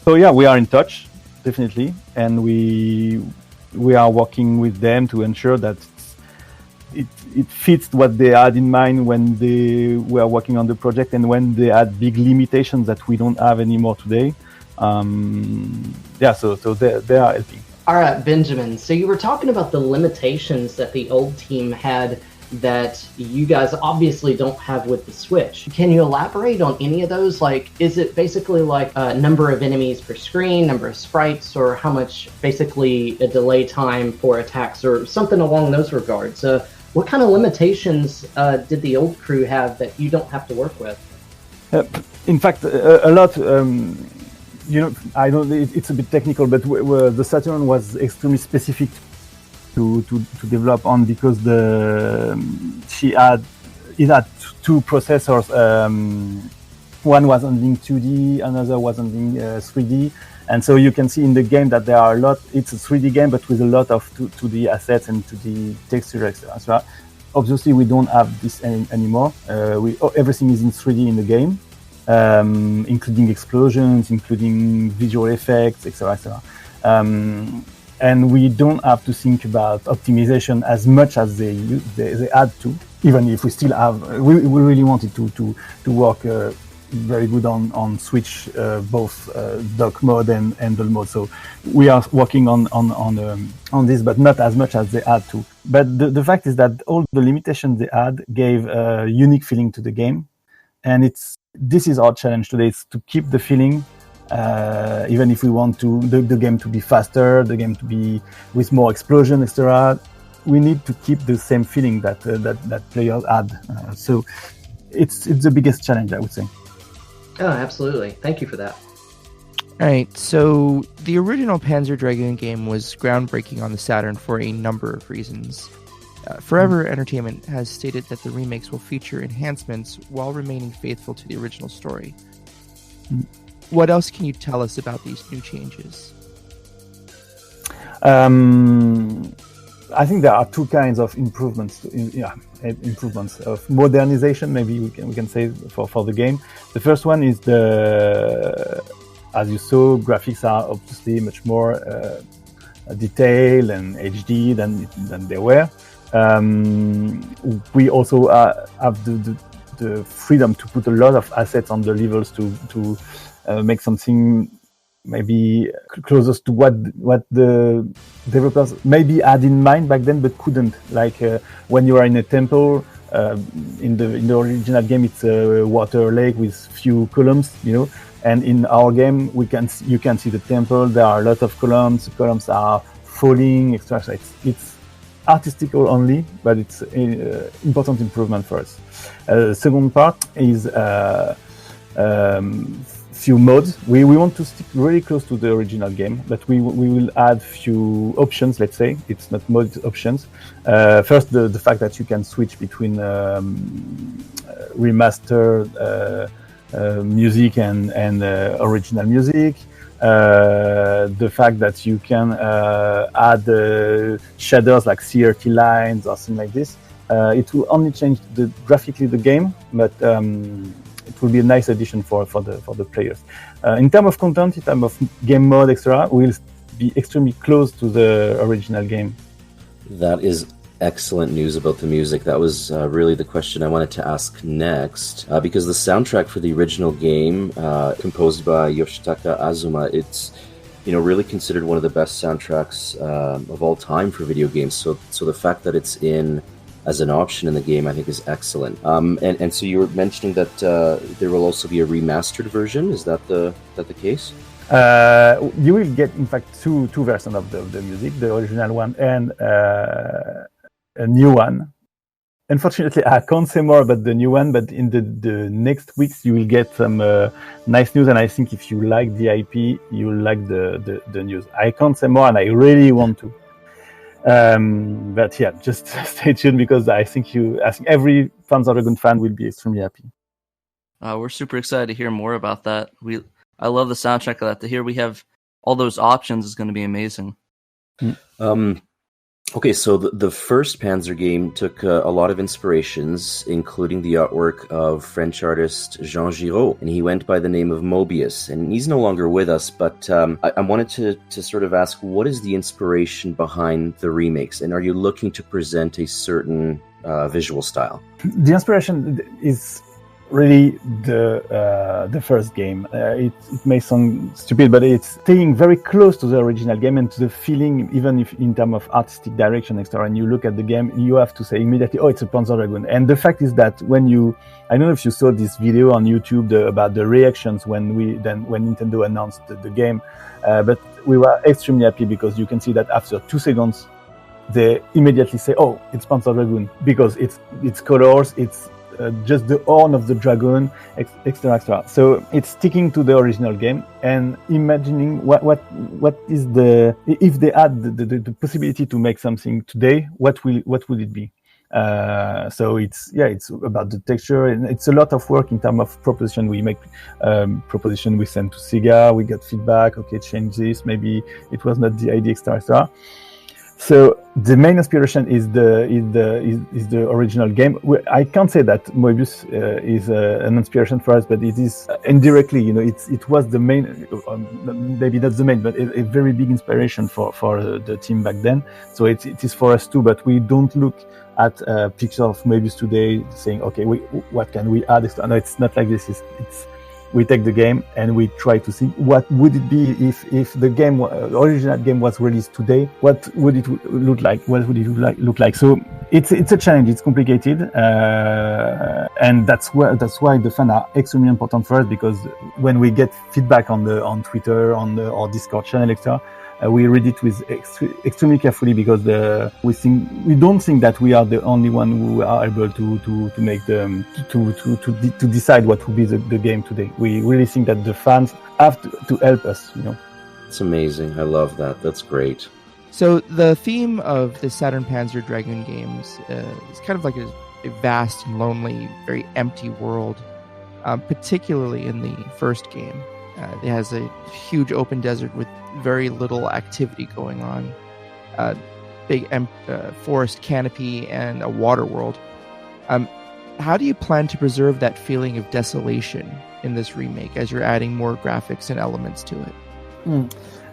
So yeah, we are in touch, definitely, and we are working with them to ensure that it fits what they had in mind when they were working on the project, and when they had big limitations that we don't have anymore today. Yeah, so they are helping. All right, Benjamin. So you were talking about the limitations that the old team had that you guys obviously don't have with the Switch. Can you elaborate on any of those? Is it basically number of enemies per screen, number of sprites, or how much basically a delay time for attacks, or something along those regards? What kind of limitations did the old crew have that you don't have to work with? In fact, a lot. I don't. It's a bit technical, but the Saturn was extremely specific to develop on, because it had two processors. One was handling 2D, another was handling 3D, and so you can see in the game that there are a lot. It's a 3D game, but with a lot of 2D assets and 2D texture, etc. Obviously, we don't have this anymore. Everything is in 3D in the game. including explosions, including visual effects, etc., etc. And we don't have to think about optimization as much as they had to. Even if we still have, we really wanted to work very good on Switch, both dock mode and handle mode. So we are working on this, but not as much as they had to. But the fact is that all the limitations they had gave a unique feeling to the game, and this is our challenge today: is to keep the feeling. Even if we want the game to be faster, the game to be with more explosion, etc., we need to keep the same feeling that players had. So it's the biggest challenge, I would say. Oh, absolutely. Thank you for that. All right, so the original Panzer Dragoon game was groundbreaking on the Saturn for a number of reasons. Forever Entertainment has stated that the remakes will feature enhancements while remaining faithful to the original story. What else can you tell us about these new changes? I think there are two kinds of improvements. Improvements of modernization. Maybe we can say for the game. The first one is as you saw, graphics are obviously much more detailed and HD than they were. We also have the freedom to put a lot of assets on the levels to make something maybe closest to what the developers maybe had in mind back then, but couldn't. Like when you are in a temple, in the original game, it's a water lake with few columns, And in our game, you can see the temple. There are a lot of columns. The columns are falling, etc. It's artistical only, but it's an important improvement for us. The second part is few modes. We want to stick really close to the original game, but we will add few options. Let's say it's not mode, it's options. First, the fact that you can switch between remastered music and original music. The fact that you can add shaders like CRT lines or something like this. It will only change graphically the game, but it will be a nice addition for the players. In terms of content, in terms of game mode, etc., we'll be extremely close to the original game. That is excellent news about the music. That was really the question I wanted to ask next, because the soundtrack for the original game, composed by Yoshitaka Azuma, it's really considered one of the best soundtracks of all time for video games. So the fact that it's in as an option in the game, I think, is excellent. And so you were mentioning that there will also be a remastered version. Is that the case? You will get, in fact, two versions of the music, the original one and a new one. Unfortunately, I can't say more about the new one, but in the next weeks you will get some nice news, and I think if you like the IP, you will like the news. I can't say more, and I really want to. But yeah, just stay tuned, because I think every Panzer Dragoon fan will be extremely happy. We're super excited to hear more about that. I love the soundtrack of that. To hear we have all those options is going to be amazing. Okay, so the first Panzer game took a lot of inspirations, including the artwork of French artist Jean Shiro, and he went by the name of Mobius, and he's no longer with us, but I wanted to sort of ask, what is the inspiration behind the remakes, and are you looking to present a certain visual style? The inspiration is really the first game. It may sound stupid, but it's staying very close to the original game and to the feeling, even if in terms of artistic direction, etc. And you look at the game, you have to say immediately, oh, it's a Panzer Dragoon. And the fact is that I don't know if you saw this video on YouTube about the reactions when Nintendo announced the game, but we were extremely happy, because you can see that after 2 seconds, they immediately say, oh, it's Panzer Dragoon, because it's colors, it's just the horn of the dragon, etc. So it's sticking to the original game and imagining what is if they add the possibility to make something today, what would it be? So it's about the texture, and it's a lot of work in terms of proposition. We make proposition, we send to SEGA, we get feedback. Okay, change this. Maybe it was not the idea, etc. So the main inspiration is the original game. I can't say that Moebius is an inspiration for us, but it is indirectly. It was the main, maybe not the main, but a very big inspiration for the team back then. So it is for us too. But we don't look at pictures of Moebius today, saying, okay, what can we add? No, it's not like this. We take the game and we try to see what would it be if the game, original game, was released today. What would it look like? What would it look like? So it's a challenge. It's complicated, and that's why the fans are extremely important for us, because when we get feedback on Twitter, on our Discord channel, etc. We read it with extremely carefully, because we don't think that we are the only one who are able to make to decide what will be the game today. We really think that the fans have to help us. It's amazing. I love that. That's great. So the theme of the Saturn Panzer Dragoon games is kind of like a vast and lonely, very empty world, particularly in the first game. It has a huge open desert with very little activity going on, big forest canopy, and a water world. How do you plan to preserve that feeling of desolation in this remake as you're adding more graphics and elements to it?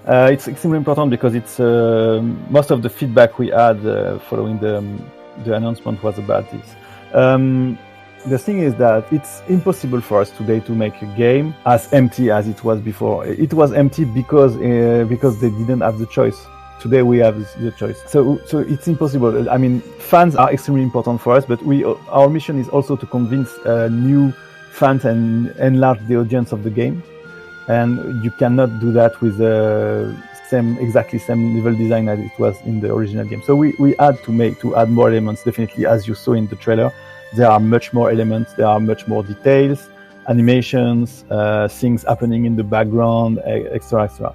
It's extremely important, because it's most of the feedback we had following the announcement was about this. The thing is that it's impossible for us today to make a game as empty as it was before. It was empty because they didn't have the choice. Today we have the choice. So it's impossible. I mean, fans are extremely important for us, but our mission is also to convince new fans and enlarge the audience of the game. And you cannot do that with exactly same level design as it was in the original game. So we had to add more elements. Definitely, as you saw in the trailer, there are much more elements, there are much more details, animations, things happening in the background, etc.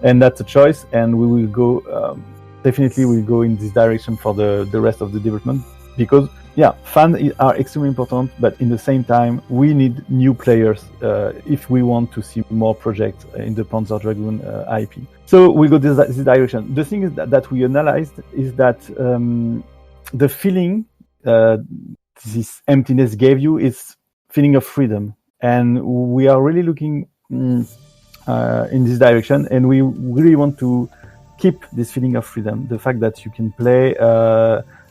And that's a choice, and we will go, definitely we'll go in this direction for the rest of the development, because, fans are extremely important, but in the same time, we need new players if we want to see more projects in the Panzer Dragoon IP. So we'll go this direction. The thing is that we analyzed is that the feeling this emptiness gave you is feeling of freedom, and we are really looking in this direction, and we really want to keep this feeling of freedom. The fact that you can play,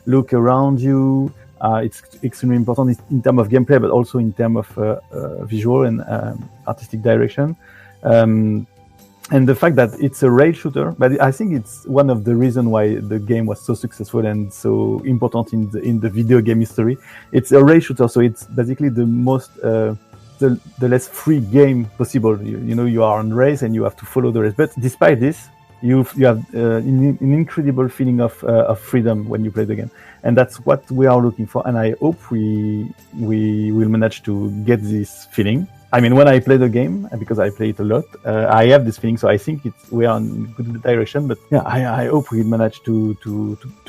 look around you, it's extremely important in terms of gameplay, but also in terms of visual and artistic direction. And the fact that it's a rail shooter, but I think it's one of the reasons why the game was so successful and so important in the video game history. It's a rail shooter, so it's basically the most the less free game possible. You are on race and you have to follow the race. But despite this, you have an incredible feeling of freedom when you play the game, and that's what we are looking for. And I hope we will manage to get this feeling. I mean, when I play the game, because I play it a lot, I have this feeling. So I think we are in good direction. But I hope we manage to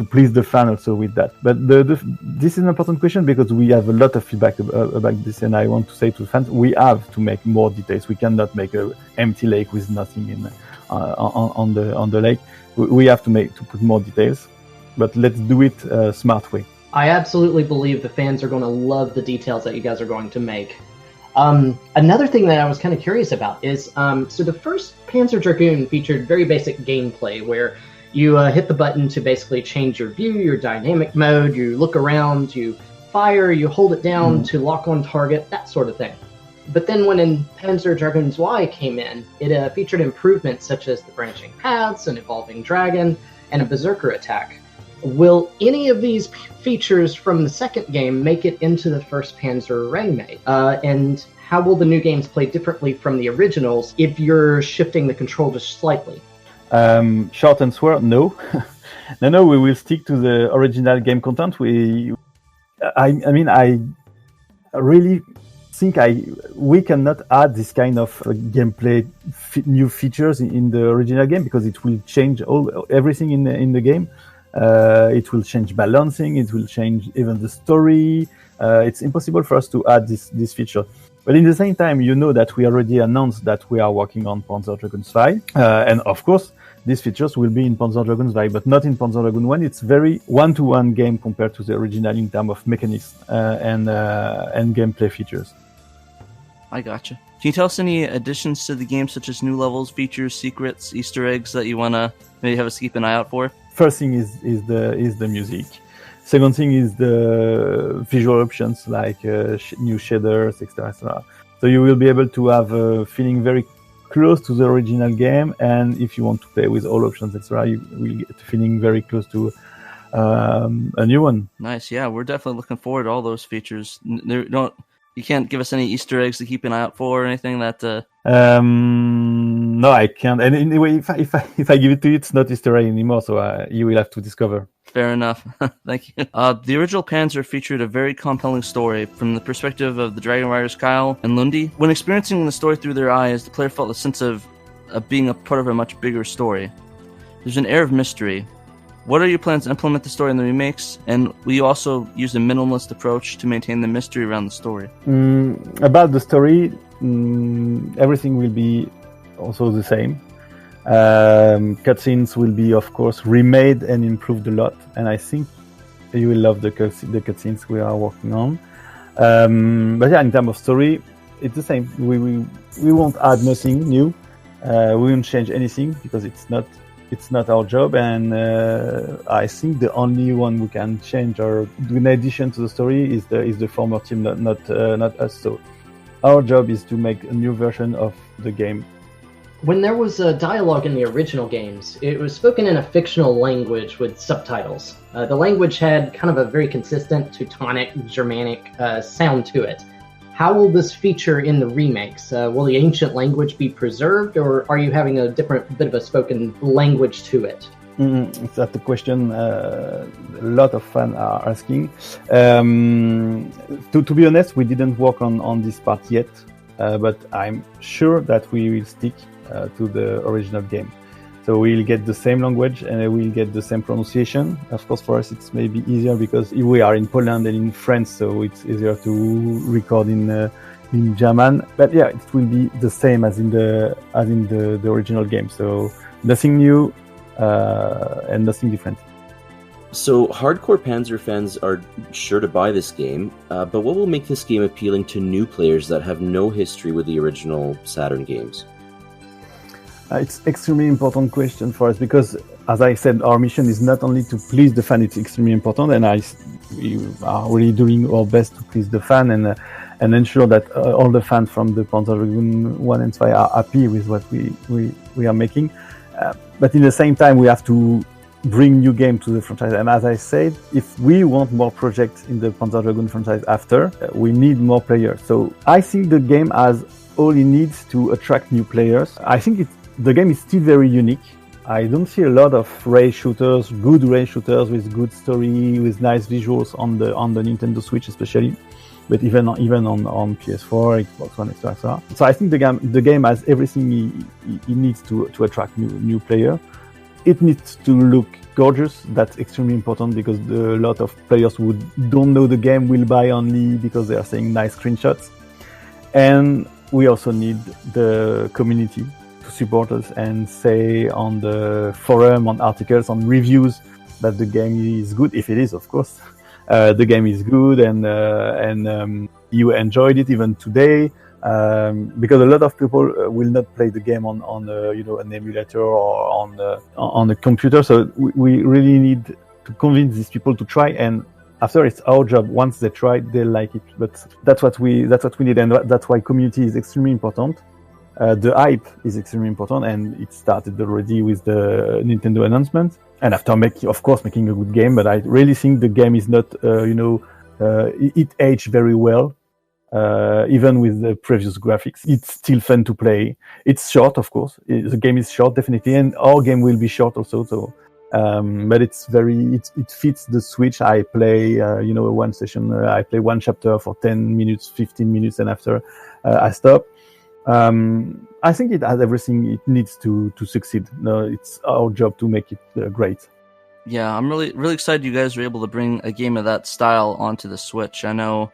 please the fan also with that. But this is an important question, because we have a lot of feedback about this, and I want to say to fans, we have to make more details. We cannot make an empty lake with nothing in on the lake. We have to put more details, but let's do it a smart way. I absolutely believe the fans are going to love the details that you guys are going to make. Another thing that I was kind of curious about is, so the first Panzer Dragoon featured very basic gameplay where you hit the button to basically change your view, your dynamic mode, you look around, you fire, you hold it down to lock on target, that sort of thing. But then when Panzer Dragoon Y came in, it featured improvements such as the branching paths, an evolving dragon, and a berserker attack. Will any of these features from the second game make it into the first Panzer Remake? And how will the new games play differently from the originals if you're shifting the control just slightly? Short answer, no. No, we will stick to the original game content. I really think we cannot add this kind of gameplay new features in the original game, because it will change everything in the game. It will change balancing, it will change even the story. It's impossible for us to add this feature. But in the same time, that we already announced that we are working on Panzer Dragoon 5. And of course, these features will be in Panzer Dragoon's vibe, but not in Panzer Dragoon 1. It's very one-to-one game compared to the original in terms of mechanics and gameplay features. I gotcha. Can you tell us any additions to the game, such as new levels, features, secrets, Easter eggs that you want to maybe have us keep an eye out for? First thing is the music. Second thing is the visual options like new shaders, etc. So you will be able to have a feeling very close to the original game, and if you want to play with all options, etc., you will get a feeling very close to a new one. Nice, yeah, we're definitely looking forward to all those features. You can't give us any Easter eggs to keep an eye out for or anything that. No, I can't. And anyway, if I give it to you, it's not Easter egg anymore. So you will have to discover. Fair enough. Thank you. The original Panzer featured a very compelling story from the perspective of the Dragon Riders Kyle and Lundi. When experiencing the story through their eyes, the player felt a sense of being a part of a much bigger story. There's an air of mystery. What are your plans to implement the story in the remakes? And will you also use a minimalist approach to maintain the mystery around the story? About the story, everything will be also the same. Cutscenes will be, of course, remade and improved a lot. And I think you will love the cutscenes we are working on. But yeah, in terms of story, it's the same. We won't add nothing new. We won't change anything because it's not our job, and I think the only one we can change or do in addition to the story is the former team, not us. So our job is to make a new version of the game. When there was a dialogue in the original games, it was spoken in a fictional language with subtitles. The language had kind of a very consistent Teutonic, Germanic sound to it. How will this feature in the remakes? Will the ancient language be preserved, or are you having a different bit of a spoken language to it? That's a question a lot of fans are asking. To be honest, we didn't work on this part yet, but I'm sure that we will stick to the original game. So we'll get the same language and we'll get the same pronunciation. Of course, for us, it's maybe easier because we are in Poland and in France, so it's easier to record in German. But yeah, it will be the same as in the original game. So nothing new and nothing different. So hardcore Panzer fans are sure to buy this game, but what will make this game appealing to new players that have no history with the original Saturn games? It's extremely important question for us because, as I said, our mission is not only to please the fan. It's extremely important, and we are really doing our best to please the fan and ensure that all the fans from the Panzer Dragoon 1 and 2 are happy with what we are making. But in the same time, we have to bring new game to the franchise. And as I said, if we want more projects in the Panzer Dragoon franchise after, we need more players. So I think the game has all it needs to attract new players. I think the game is still very unique. I don't see a lot of race shooters, good race shooters with good story, with nice visuals on the Nintendo Switch especially, but even on PS4, Xbox One, etc. So I think the game has everything it needs to attract new players. It needs to look gorgeous. That's extremely important because a lot of players who don't know the game will buy only because they are seeing nice screenshots. And we also need the community to support us and say on the forum, on articles, on reviews that the game is good, if it is, of course. The game is good and you enjoyed it even today. Because a lot of people will not play the game on an emulator or on a computer. So we really need to convince these people to try. And after, it's our job. Once they try, they like it. But that's what we need, and that's why community is extremely important. The hype is extremely important, and it started already with the Nintendo announcement. And after making a good game, but I really think the game is not, it aged very well. Even with the previous graphics, it's still fun to play. It's short, of course. The game is short, definitely, and our game will be short also. So, but it fits the Switch. I play, one session. I play one chapter for 10 minutes, 15 minutes, and after I stop. I think it has everything it needs to succeed. No, it's our job to make it great. Yeah, I'm really, really excited you guys were able to bring a game of that style onto the Switch. I know.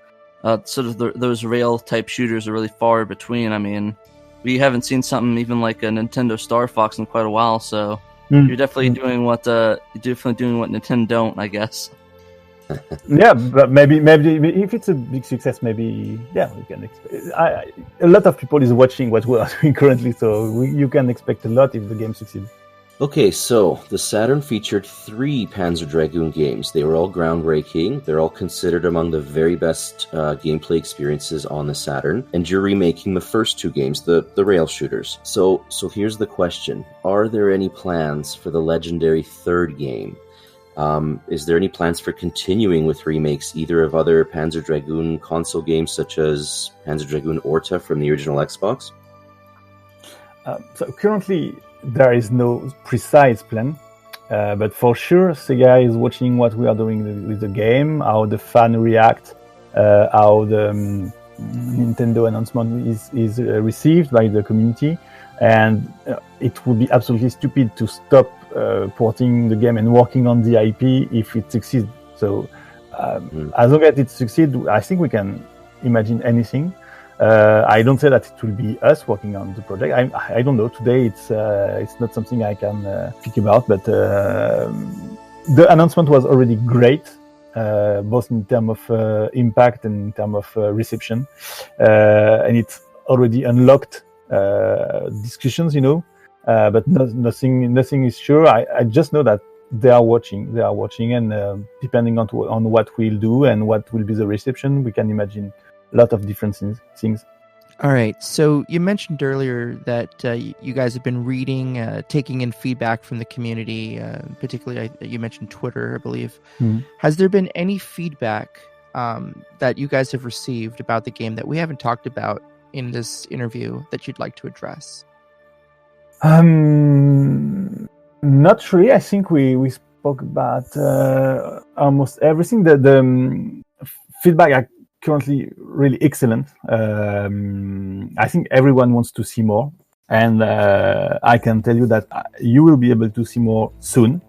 Sort of those rail type shooters are really far between. I mean, we haven't seen something even like a Nintendo Star Fox in quite a while, so You're definitely doing what Nintendo don't, I guess. Yeah, but maybe if it's a big success, maybe we can expect. A lot of people is watching what we are doing currently, so you can expect a lot if the game succeeds. Okay, so the Saturn featured 3 Panzer Dragoon games. They were all groundbreaking. They're all considered among the very best gameplay experiences on the Saturn. And you're remaking the first 2 games, the rail shooters. So here's the question. Are there any plans for the legendary 3rd game? Is there any plans for continuing with remakes, either of other Panzer Dragoon console games, such as Panzer Dragoon Orta from the original Xbox? So currently, there is no precise plan, but for sure, Sega is watching what we are doing with the game, how the fan react, how the Nintendo announcement is received by the community, and it would be absolutely stupid to stop porting the game and working on the IP if it succeeds. So as long as it succeeds, I think we can imagine anything. I don't say that it will be us working on the project. I don't know. Today it's not something I can speak about, but the announcement was already great, both in terms of impact and in terms of reception, and it's already unlocked discussions, but nothing is sure. I just know that they are watching, and depending on what we'll do and what will be the reception, we can imagine a lot of different things. All right. So you mentioned earlier that you guys have been reading, taking in feedback from the community, particularly you mentioned Twitter, I believe. Mm-hmm. Has there been any feedback that you guys have received about the game that we haven't talked about in this interview that you'd like to address? Not really. I think we spoke about almost everything. The feedback are currently really excellent. I think everyone wants to see more, and I can tell you that you will be able to see more soon.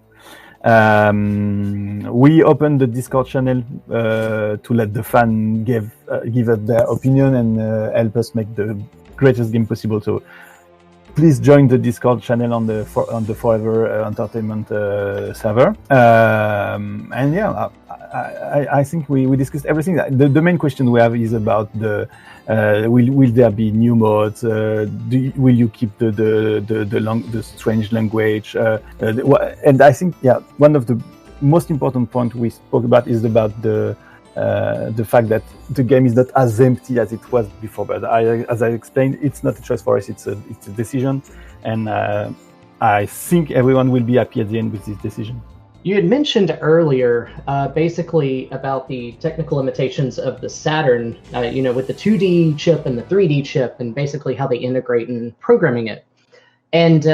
We opened the Discord channel to let the fan give us their opinion and help us make the greatest game possible. So please join the Discord channel on the Forever Entertainment server. And yeah, I think we discussed everything. The main question we have is about the will there be new modes? Will you keep the strange language? And I think one of the most important point we spoke about is about the fact that the game is not as empty as it was before. But as I explained, it's not a choice for us; it's a decision, and I think everyone will be happy at the end with this decision. You had mentioned earlier, basically about the technical limitations of the Saturn, with the 2D chip and the 3D chip, and basically how they integrate in programming it. And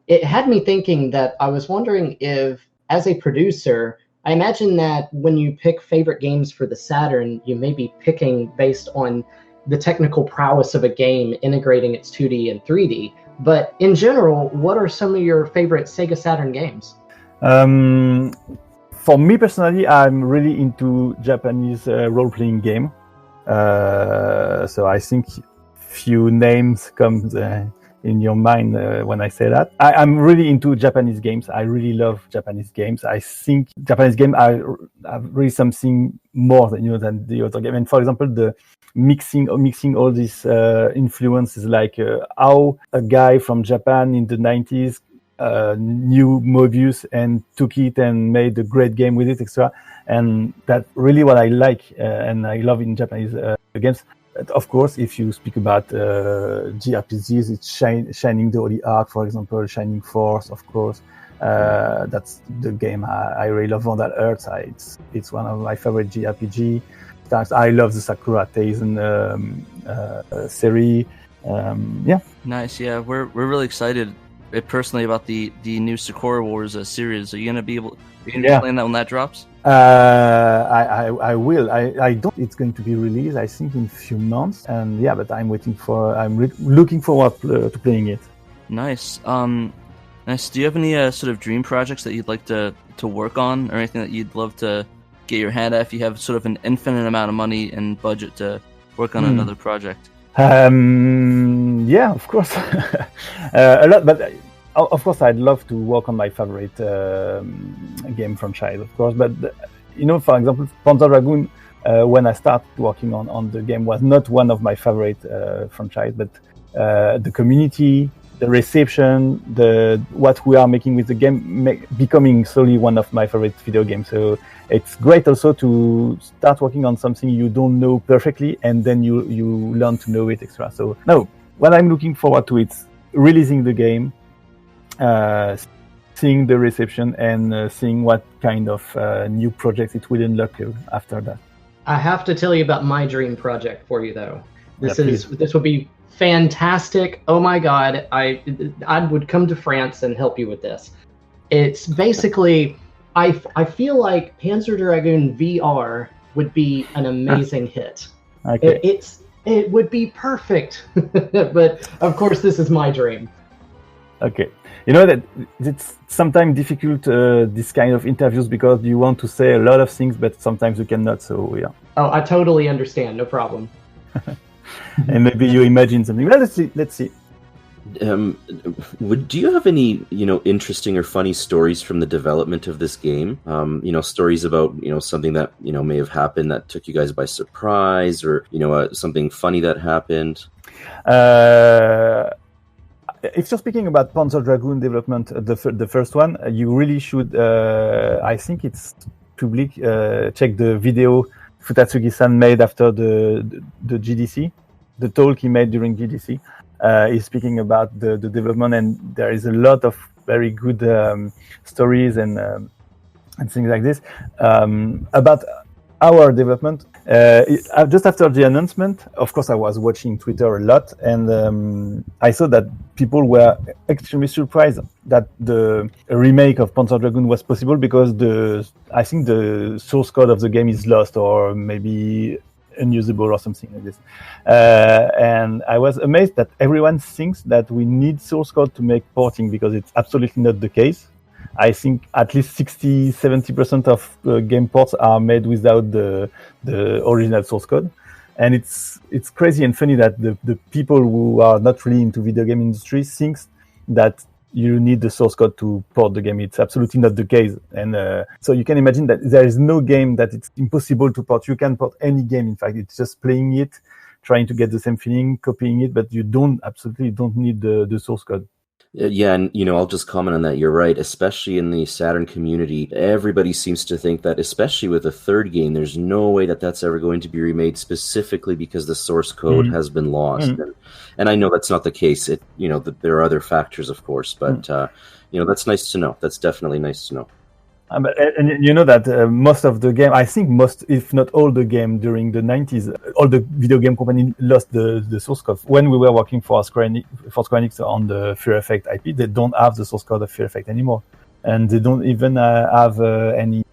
it had me thinking that I was wondering if, as a producer, I imagine that when you pick favorite games for the Saturn, you may be picking based on the technical prowess of a game integrating its 2D and 3D. But in general, what are some of your favorite Sega Saturn games? For me personally, I'm really into Japanese role-playing game. So I think few names come in your mind when I say that. I'm really into Japanese games. I really love Japanese games. I think Japanese games are really something more than the other game. And for example, the mixing all these influences, like how a guy from Japan in the 90s knew Mobius and took it and made a great game with it, etc. And that's really what I like and I love in Japanese games. But of course, if you speak about JRPGs, it's Shining the Holy Ark, for example, Shining Force, of course. That's the game I really love. Vandal Earth, it's one of my favorite JRPG. I love the Sakura Taisen series. Nice. Yeah, we're really excited personally about the new Sakura Wars series. Are you gonna be playing that when that drops? I will. I don't. It's going to be released, I think, in a few months. And but I'm looking forward to playing it. Nice. Nice. Do you have any sort of dream projects that you'd like to work on, or anything that you'd love to get your hand at if you have sort of an infinite amount of money and budget to work on another project? Yeah, of course. A lot, but of course, I'd love to work on my favorite game franchise, of course. But for example, Panzer Dragoon, when I started working on the game, was not one of my favorite franchise. But the community, the reception, what we are making with the game, becoming slowly one of my favorite video games. So it's great also to start working on something you don't know perfectly, and then you learn to know it extra. So no, what I'm looking forward to is releasing the game, seeing the reception, and seeing what kind of new projects it will unlock after that. I have to tell you about my dream project for you, though. This would be fantastic. Oh my God, I would come to France and help you with this. It's basically, I feel like Panzer Dragoon VR would be an amazing hit. Okay. It would be perfect. But of course, this is my dream. Okay. That it's sometimes difficult, this kind of interviews, because you want to say a lot of things, but sometimes you cannot. So yeah. Oh, I totally understand. No problem. And maybe you imagine something. Well, let's see. Do you have any, interesting or funny stories from the development of this game? Stories about, something that, may have happened that took you guys by surprise, or, something funny that happened? If you're speaking about Panzer Dragoon development, the first one, you really should, I think it's public, check the video Futatsugi-san made after the GDC, the talk he made during GDC. He's speaking about the development, and there is a lot of very good stories and things like this about our development. Just after the announcement, of course, I was watching Twitter a lot, and I saw that people were extremely surprised that the remake of Panzer Dragoon was possible, because I think the source code of the game is lost, or maybe unusable or something like this. And I was amazed that everyone thinks that we need source code to make porting, because it's absolutely not the case. I think at least 60-70% of game ports are made without the original source code. And it's crazy and funny that the people who are not really into video game industry thinks that you need the source code to port the game. It's absolutely not the case. And so you can imagine that there is no game that it's impossible to port. You can port any game. In fact, it's just playing it, trying to get the same feeling, copying it, but you absolutely don't need the source code. Yeah, and I'll just comment on that. You're right, especially in the Saturn community. Everybody seems to think that, especially with a third game, there's no way that that's ever going to be remade, specifically because the source code has been lost. And I know that's not the case. There are other factors, of course, but that's nice to know. That's definitely nice to know. And you know that most of the game, I think most, if not all the game during the 90s, all the video game companies lost the source code. When we were working for Square Enix on the Fear Effect IP, they don't have the source code of Fear Effect anymore. And they don't even have any,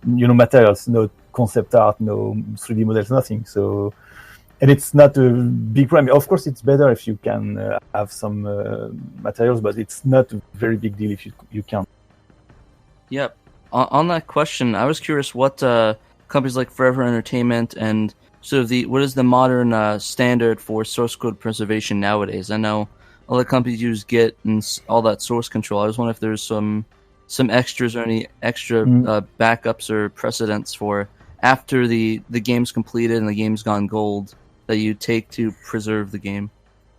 materials, no concept art, no 3D models, nothing. So, and it's not a big problem. Of course, it's better if you can have some materials, but it's not a very big deal if you can't. Yep. On that question, I was curious what companies like Forever Entertainment and sort of what is the modern standard for source code preservation nowadays? I know all the companies use Git and all that source control. I was wondering if there's some extras or any extra backups or precedents for after the game's completed and the game's gone gold that you take to preserve the game.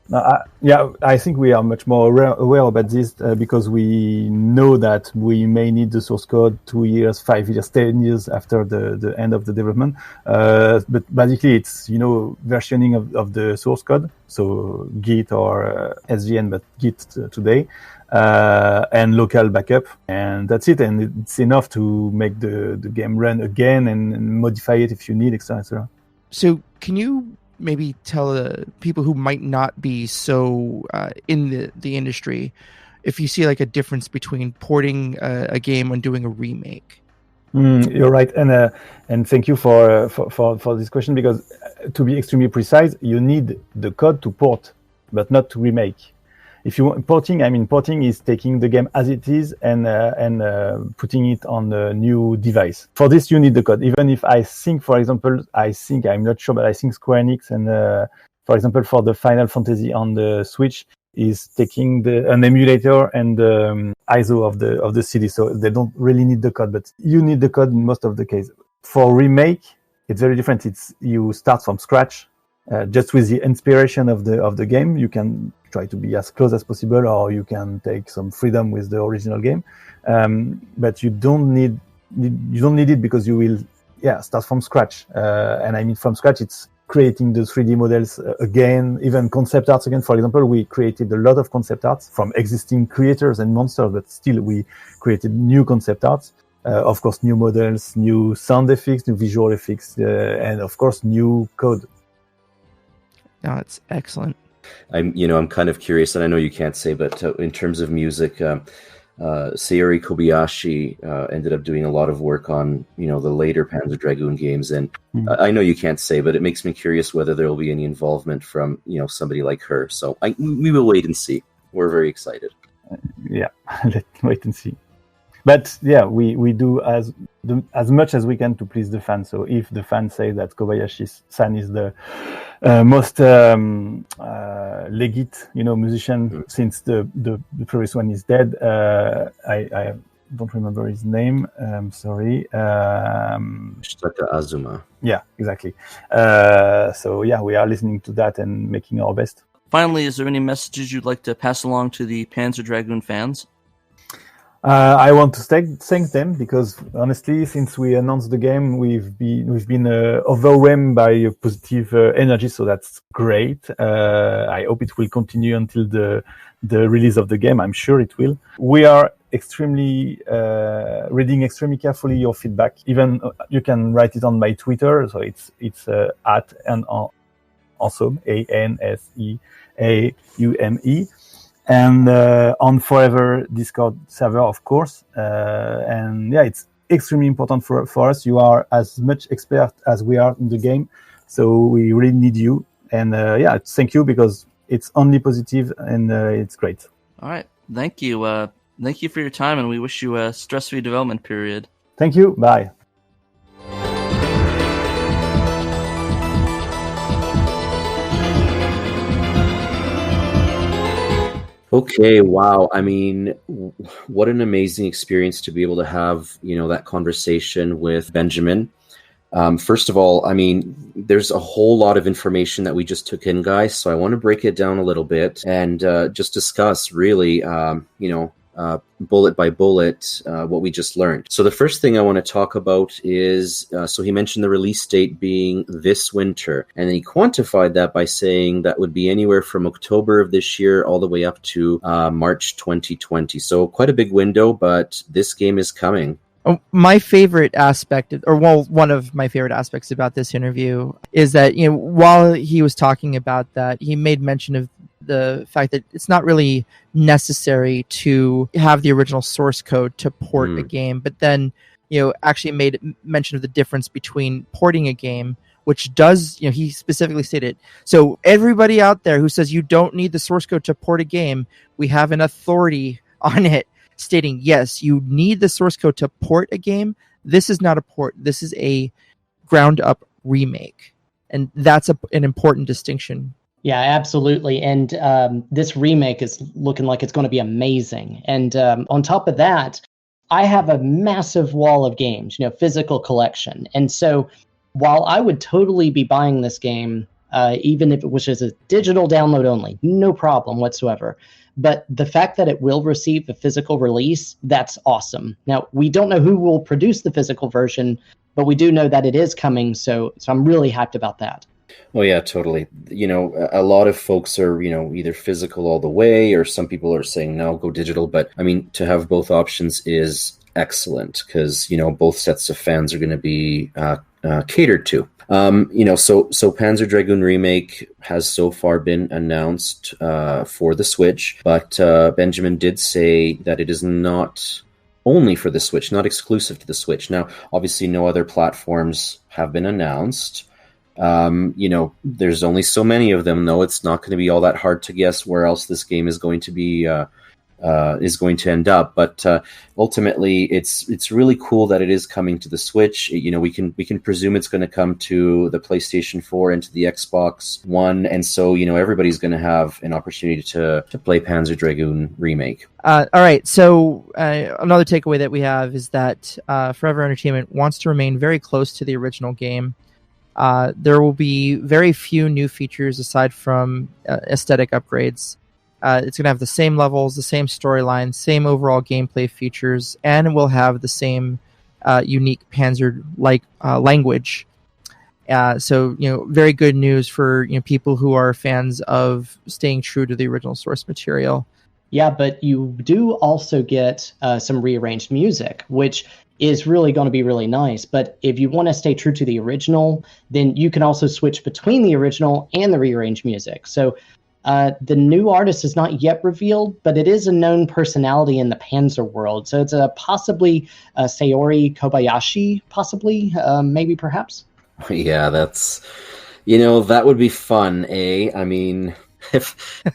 I think we are much more aware about this because we know that we may need the source code 2 years, 5 years, 10 years after the end of the development. But basically, it's versioning of the source code, so Git or SVN, but Git today, and local backup, and that's it. And it's enough to make the game run again and modify it if you need, etc. So, can you maybe tell people who might not be so in the industry if you see like a difference between porting a game and doing a remake? You're right, and thank you for this question, because to be extremely precise, you need the code to port, but not to remake. If you want porting is taking the game as it is and putting it on a new device. For this, you need the code. Even if I think, for example, I'm not sure, but I think Square Enix and, for example, for the Final Fantasy on the Switch, is taking an emulator and ISO of the CD, so they don't really need the code, but you need the code in most of the cases. For Remake, it's very different. You start from scratch, just with the inspiration of the game. You can try to be as close as possible, or you can take some freedom with the original game, but you don't need it, because you will start from scratch. And I mean from scratch, it's creating the 3D models again, even concept arts again. For example, we created a lot of concept arts from existing creators and monsters, but still we created new concept arts. Of course, new models, new sound effects, new visual effects, and of course, new code. No, it's excellent. I'm kind of curious, and I know you can't say, but in terms of music, Sayori Kobayashi ended up doing a lot of work on, the later Panzer Dragoon games, and I know you can't say, but it makes me curious whether there will be any involvement from, somebody like her. So we will wait and see. We're very excited. Let's wait and see. But we do as much as we can to please the fans. So if the fans say that Kobayashi-san is the most legit, musician since the previous one is dead, I don't remember his name. Sorry. Shitaka Azuma. Yeah, exactly. So we are listening to that and making our best. Finally, is there any messages you'd like to pass along to the Panzer Dragoon fans? I want to thank them, because honestly, since we announced the game, we've been overwhelmed by positive energy. So that's great. I hope it will continue until the release of the game. I'm sure it will. We are reading extremely carefully your feedback. Even you can write it on my Twitter. So it's at and awesome, ANSEAUME. And on Forever Discord server, of course. And it's extremely important for us. You are as much expert as we are in the game, so we really need you. And thank you, because it's only positive, and it's great. All right, thank you. Thank you for your time, and we wish you a stress-free development period. Thank you. Bye. Okay, wow. I mean, what an amazing experience to be able to have, that conversation with Benjamin. First of all, I mean, there's a whole lot of information that we just took in, guys, so I want to break it down a little bit and just discuss really, bullet by bullet, what we just learned. So the first thing I want to talk about is, so he mentioned the release date being this winter, and then he quantified that by saying that would be anywhere from October of this year all the way up to March 2020. So quite a big window, but this game is coming. My favorite aspect, one of my favorite aspects about this interview is that, while he was talking about that, he made mention of the fact that it's not really necessary to have the original source code to port a game, but then, actually made mention of the difference between porting a game, which does, he specifically stated, so everybody out there who says you don't need the source code to port a game, we have an authority on it stating, yes, you need the source code to port a game. This is not a port. This is a ground-up remake. And that's an important distinction. Yeah, absolutely. And this remake is looking like it's going to be amazing. And on top of that, I have a massive wall of games, physical collection. And so while I would totally be buying this game, even if it was just a digital download only, no problem whatsoever. But the fact that it will receive a physical release, that's awesome. Now, we don't know who will produce the physical version, but we do know that it is coming, so I'm really hyped about that. Oh, yeah, totally. A lot of folks are, either physical all the way, or some people are saying, no, go digital. But, I mean, to have both options is excellent, because, both sets of fans are going to be catered to. So Panzer Dragoon Remake has so far been announced for the Switch, but Benjamin did say that it is not only for the Switch, not exclusive to the Switch. Now, obviously, no other platforms have been announced. There's only so many of them, though. It's not going to be all that hard to guess where else this game is going to be is going to end up. But ultimately, it's really cool that it is coming to the Switch. We can presume it's going to come to the PlayStation 4 and to the Xbox One, and so everybody's going to have an opportunity to play Panzer Dragoon Remake. All right, so another takeaway that we have is that Forever Entertainment wants to remain very close to the original game. There will be very few new features aside from aesthetic upgrades. It's going to have the same levels, the same storyline, same overall gameplay features, and it will have the same unique Panzer-like language. So, very good news for people who are fans of staying true to the original source material. Yeah, but you do also get some rearranged music, which is really going to be really nice. But if you want to stay true to the original, then you can also switch between the original and the rearranged music. So the new artist is not yet revealed, but it is a known personality in the Panzer world. So it's possibly Sayori Kobayashi, possibly, maybe, perhaps. Yeah, that's, that would be fun, eh? I mean, if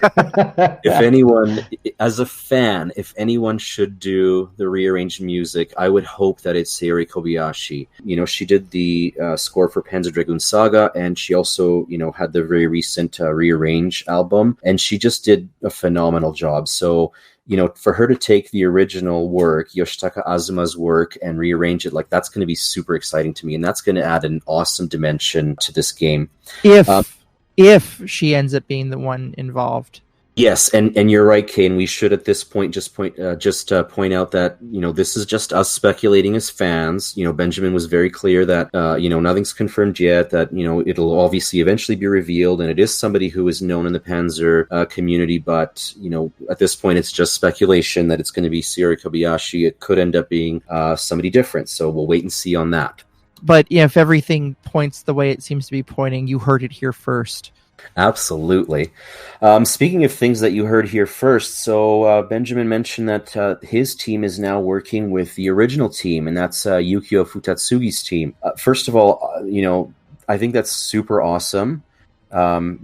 anyone, as a fan, if anyone should do the rearranged music, I would hope that it's Sayori Kobayashi. She did the score for Panzer Dragoon Saga, and she also, had the very recent Rearrange album, and she just did a phenomenal job. So, for her to take the original work, Yoshitaka Azuma's work, and rearrange it, that's going to be super exciting to me, and that's going to add an awesome dimension to this game. If she ends up being the one involved. Yes, and you're right, Kane. We should at this point just point out that this is just us speculating as fans. Benjamin was very clear that nothing's confirmed yet. That it'll obviously eventually be revealed, and it is somebody who is known in the Panzer community. But at this point, it's just speculation that it's going to be Sayori Kobayashi. It could end up being somebody different. So we'll wait and see on that. But if everything points the way it seems to be pointing, you heard it here first. Absolutely. Speaking of things that you heard here first, so Benjamin mentioned that his team is now working with the original team, and that's Yukio Futatsugi's team. First of all, I think that's super awesome.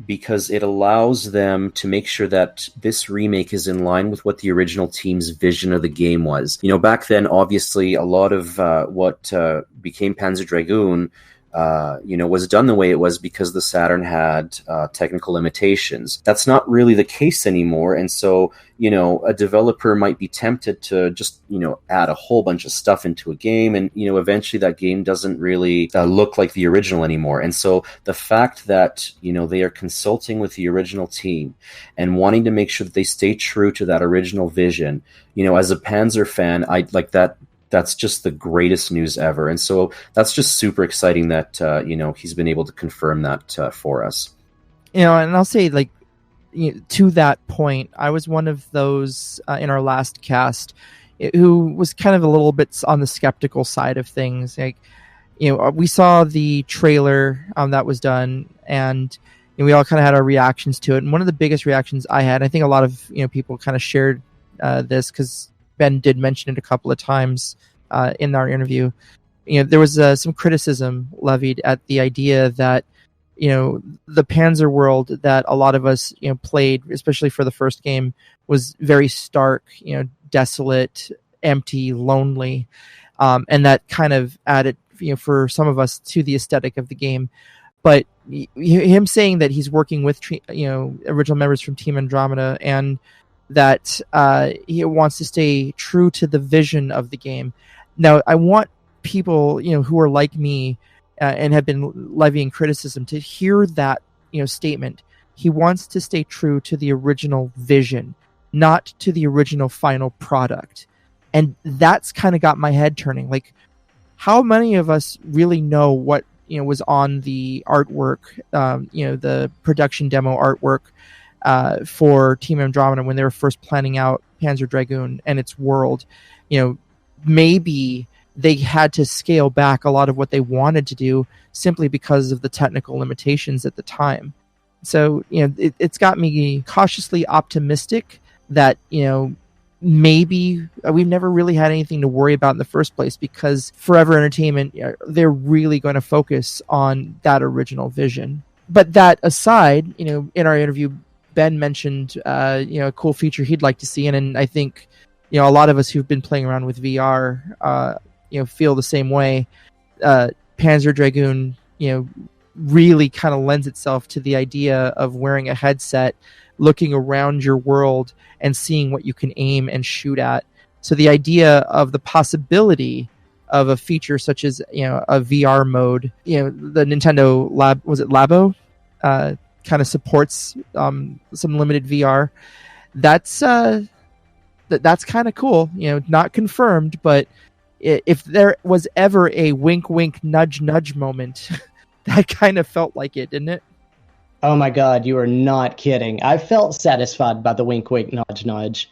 Because it allows them to make sure that this remake is in line with what the original team's vision of the game was. Back then, obviously, a lot of what became Panzer Dragoon, was done the way it was because the Saturn had technical limitations. That's not really the case anymore, and so, a developer might be tempted to just, add a whole bunch of stuff into a game, and, eventually that game doesn't really look like the original anymore. And so the fact that, they are consulting with the original team and wanting to make sure that they stay true to that original vision, as a Panzer fan, I like that. That's just the greatest news ever. And so that's just super exciting that, he's been able to confirm that for us. And I'll say, to that point, I was one of those in our last cast who was kind of a little bit on the skeptical side of things. We saw the trailer that was done, and we all kind of had our reactions to it. And one of the biggest reactions I had, I think a lot of people kind of shared this because Ben did mention it a couple of times in our interview. There was some criticism levied at the idea that the Panzer world that a lot of us played, especially for the first game, was very stark, desolate, empty, lonely, and that kind of added for some of us to the aesthetic of the game. But him saying that he's working with original members from Team Andromeda, and that he wants to stay true to the vision of the game. Now, I want people, who are like me and have been levying criticism to hear that, statement. He wants to stay true to the original vision, not to the original final product. And that's kind of got my head turning. How many of us really know what, was on the artwork, the production demo artwork for Team Andromeda when they were first planning out Panzer Dragoon and its world? Maybe they had to scale back a lot of what they wanted to do simply because of the technical limitations at the time. So, it's got me cautiously optimistic that, maybe we've never really had anything to worry about in the first place, because Forever Entertainment, they're really going to focus on that original vision. But that aside, in our interview, Ben mentioned, a cool feature he'd like to see, and I think, a lot of us who've been playing around with VR, feel the same way. Panzer Dragoon, really kind of lends itself to the idea of wearing a headset, looking around your world, and seeing what you can aim and shoot at. So the idea of the possibility of a feature such as, a VR mode, the Nintendo Labo, kind of supports some limited VR. That's kind of cool. Not confirmed, but if there was ever a wink, wink, nudge, nudge moment, that kind of felt like it, didn't it? Oh my God, you are not kidding. I felt satisfied by the wink, wink, nudge, nudge.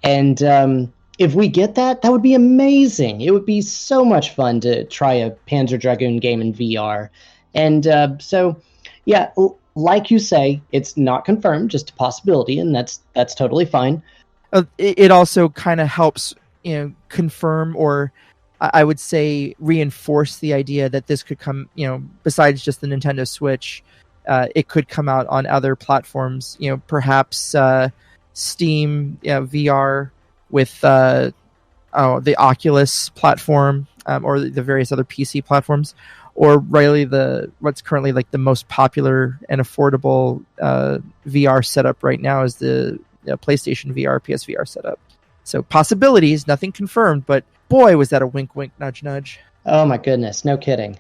And if we get that, that would be amazing. It would be so much fun to try a Panzer Dragoon game in VR. And like you say, it's not confirmed, just a possibility, and that's totally fine. It also kind of helps, confirm, or I would say reinforce the idea that this could come, besides just the Nintendo Switch, it could come out on other platforms, perhaps Steam VR with the Oculus platform, or the various other PC platforms, or really what's currently like the most popular and affordable VR setup right now is the PlayStation VR, PSVR setup. So possibilities, nothing confirmed, but boy, was that a wink, wink, nudge, nudge. Oh my goodness, no kidding.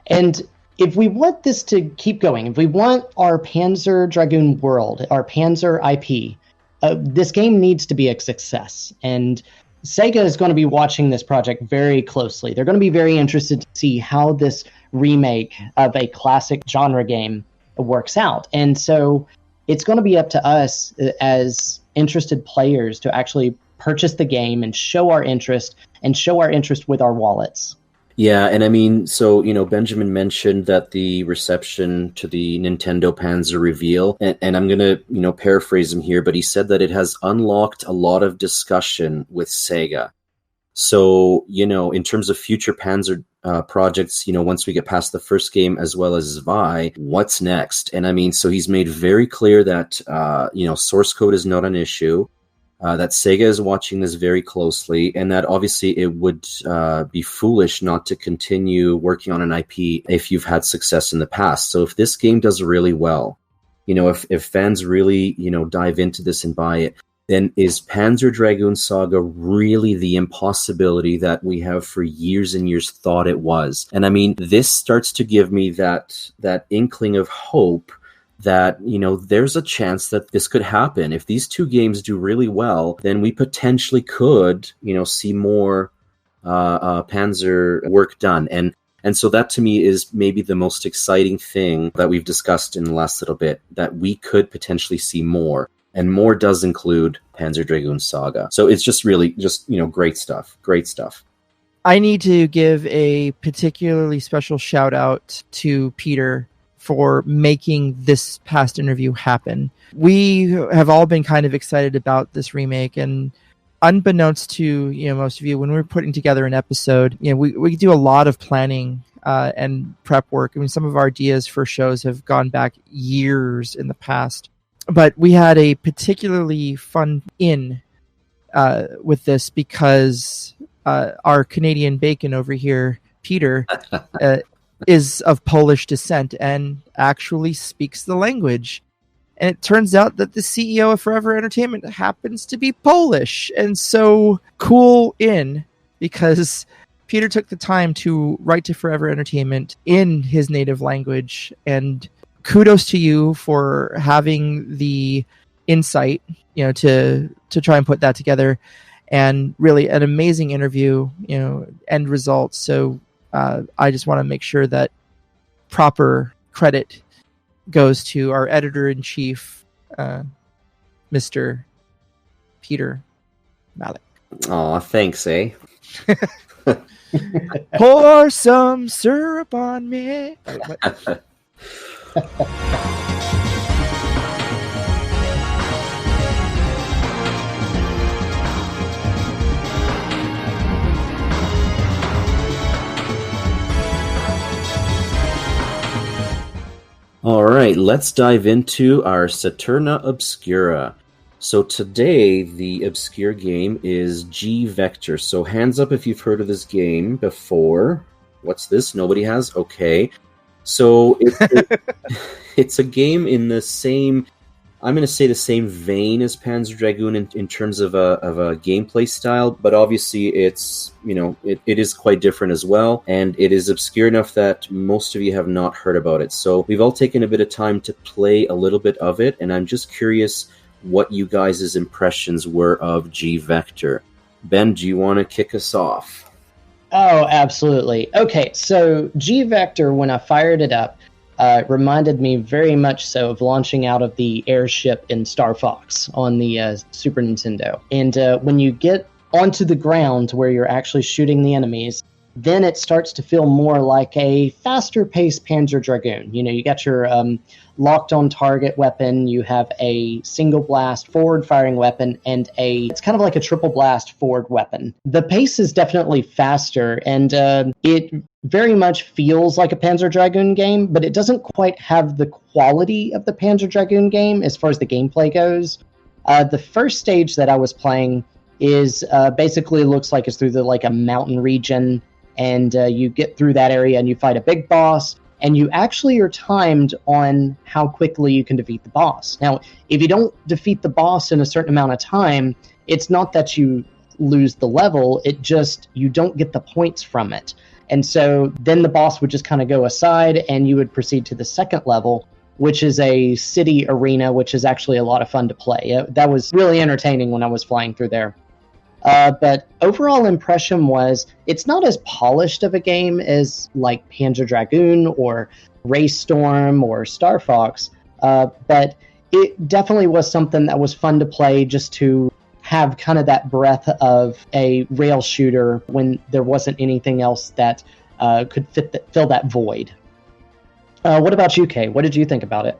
And if we want this to keep going, if we want our Panzer Dragoon world, our Panzer IP, this game needs to be a success. And Sega is going to be watching this project very closely. They're going to be very interested to see how this remake of a classic genre game works out. And so it's going to be up to us as interested players to actually purchase the game and show our interest with our wallets. Yeah, and I mean, so, Benjamin mentioned that the reception to the Nintendo Panzer reveal, and I'm going to, paraphrase him here, but he said that it has unlocked a lot of discussion with Sega. So, in terms of future Panzer projects, once we get past the first game as well as Zwei, what's next? And I mean, so he's made very clear that, source code is not an issue. That Sega is watching this very closely, and that obviously it would be foolish not to continue working on an IP if you've had success in the past. So if this game does really well, if fans really, dive into this and buy it, then is Panzer Dragoon Saga really the impossibility that we have for years and years thought it was? And I mean, this starts to give me that inkling of hope that, there's a chance that this could happen. If these two games do really well, then we potentially could, see more Panzer work done. And so that to me is maybe the most exciting thing that we've discussed in the last little bit, that we could potentially see more. And more does include Panzer Dragoon Saga. So it's just really great stuff. Great stuff. I need to give a particularly special shout out to Peter for making this past interview happen. We have all been kind of excited about this remake, and unbeknownst to most of you, when we're putting together an episode, we do a lot of planning and prep work. I mean, some of our ideas for shows have gone back years in the past, but we had a particularly fun with this because our Canadian bacon over here, Peter, is of Polish descent and actually speaks the language. And it turns out that the CEO of Forever Entertainment happens to be Polish. And so cool because Peter took the time to write to Forever Entertainment in his native language. And kudos to you for having the insight, to try and put that together. And really an amazing interview, end result. So I just want to make sure that proper credit goes to our editor-in-chief, Mr. Peter Malik. Aw, thanks, eh? Pour some syrup on me. All right, let's dive into our Saturna Obscura. So today, the obscure game is G Vector. So hands up if you've heard of this game before. What's this? Nobody has? Okay. So it's a game in the same, I'm going to say the same vein as Panzer Dragoon in terms of a gameplay style, but obviously it's, it is quite different as well, and it is obscure enough that most of you have not heard about it. So we've all taken a bit of time to play a little bit of it, and I'm just curious what you guys' impressions were of G Vector. Ben, do you want to kick us off? Oh, absolutely. Okay, so G Vector, when I fired it up, reminded me very much so of launching out of the airship in Star Fox on the Super Nintendo. And when you get onto the ground where you're actually shooting the enemies, then it starts to feel more like a faster-paced Panzer Dragoon. You got your locked-on-target weapon, you have a single-blast forward-firing weapon, and it's kind of like a triple-blast forward weapon. The pace is definitely faster, and it very much feels like a Panzer Dragoon game, but it doesn't quite have the quality of the Panzer Dragoon game as far as the gameplay goes. The first stage that I was playing is basically looks like it's through a mountain region, and you get through that area and you fight a big boss, and you actually are timed on how quickly you can defeat the boss. Now, if you don't defeat the boss in a certain amount of time, it's not that you lose the level, it just, you don't get the points from it. And so then the boss would just kind of go aside and you would proceed to the second level, which is a city arena, which is actually a lot of fun to play. That was really entertaining when I was flying through there. But overall impression was, it's not as polished of a game as like Panzer Dragoon or Race Storm or Star Fox, but it definitely was something that was fun to play, just to have kind of that breath of a rail shooter when there wasn't anything else that could fill that void. What about you, Kay? What did you think about it?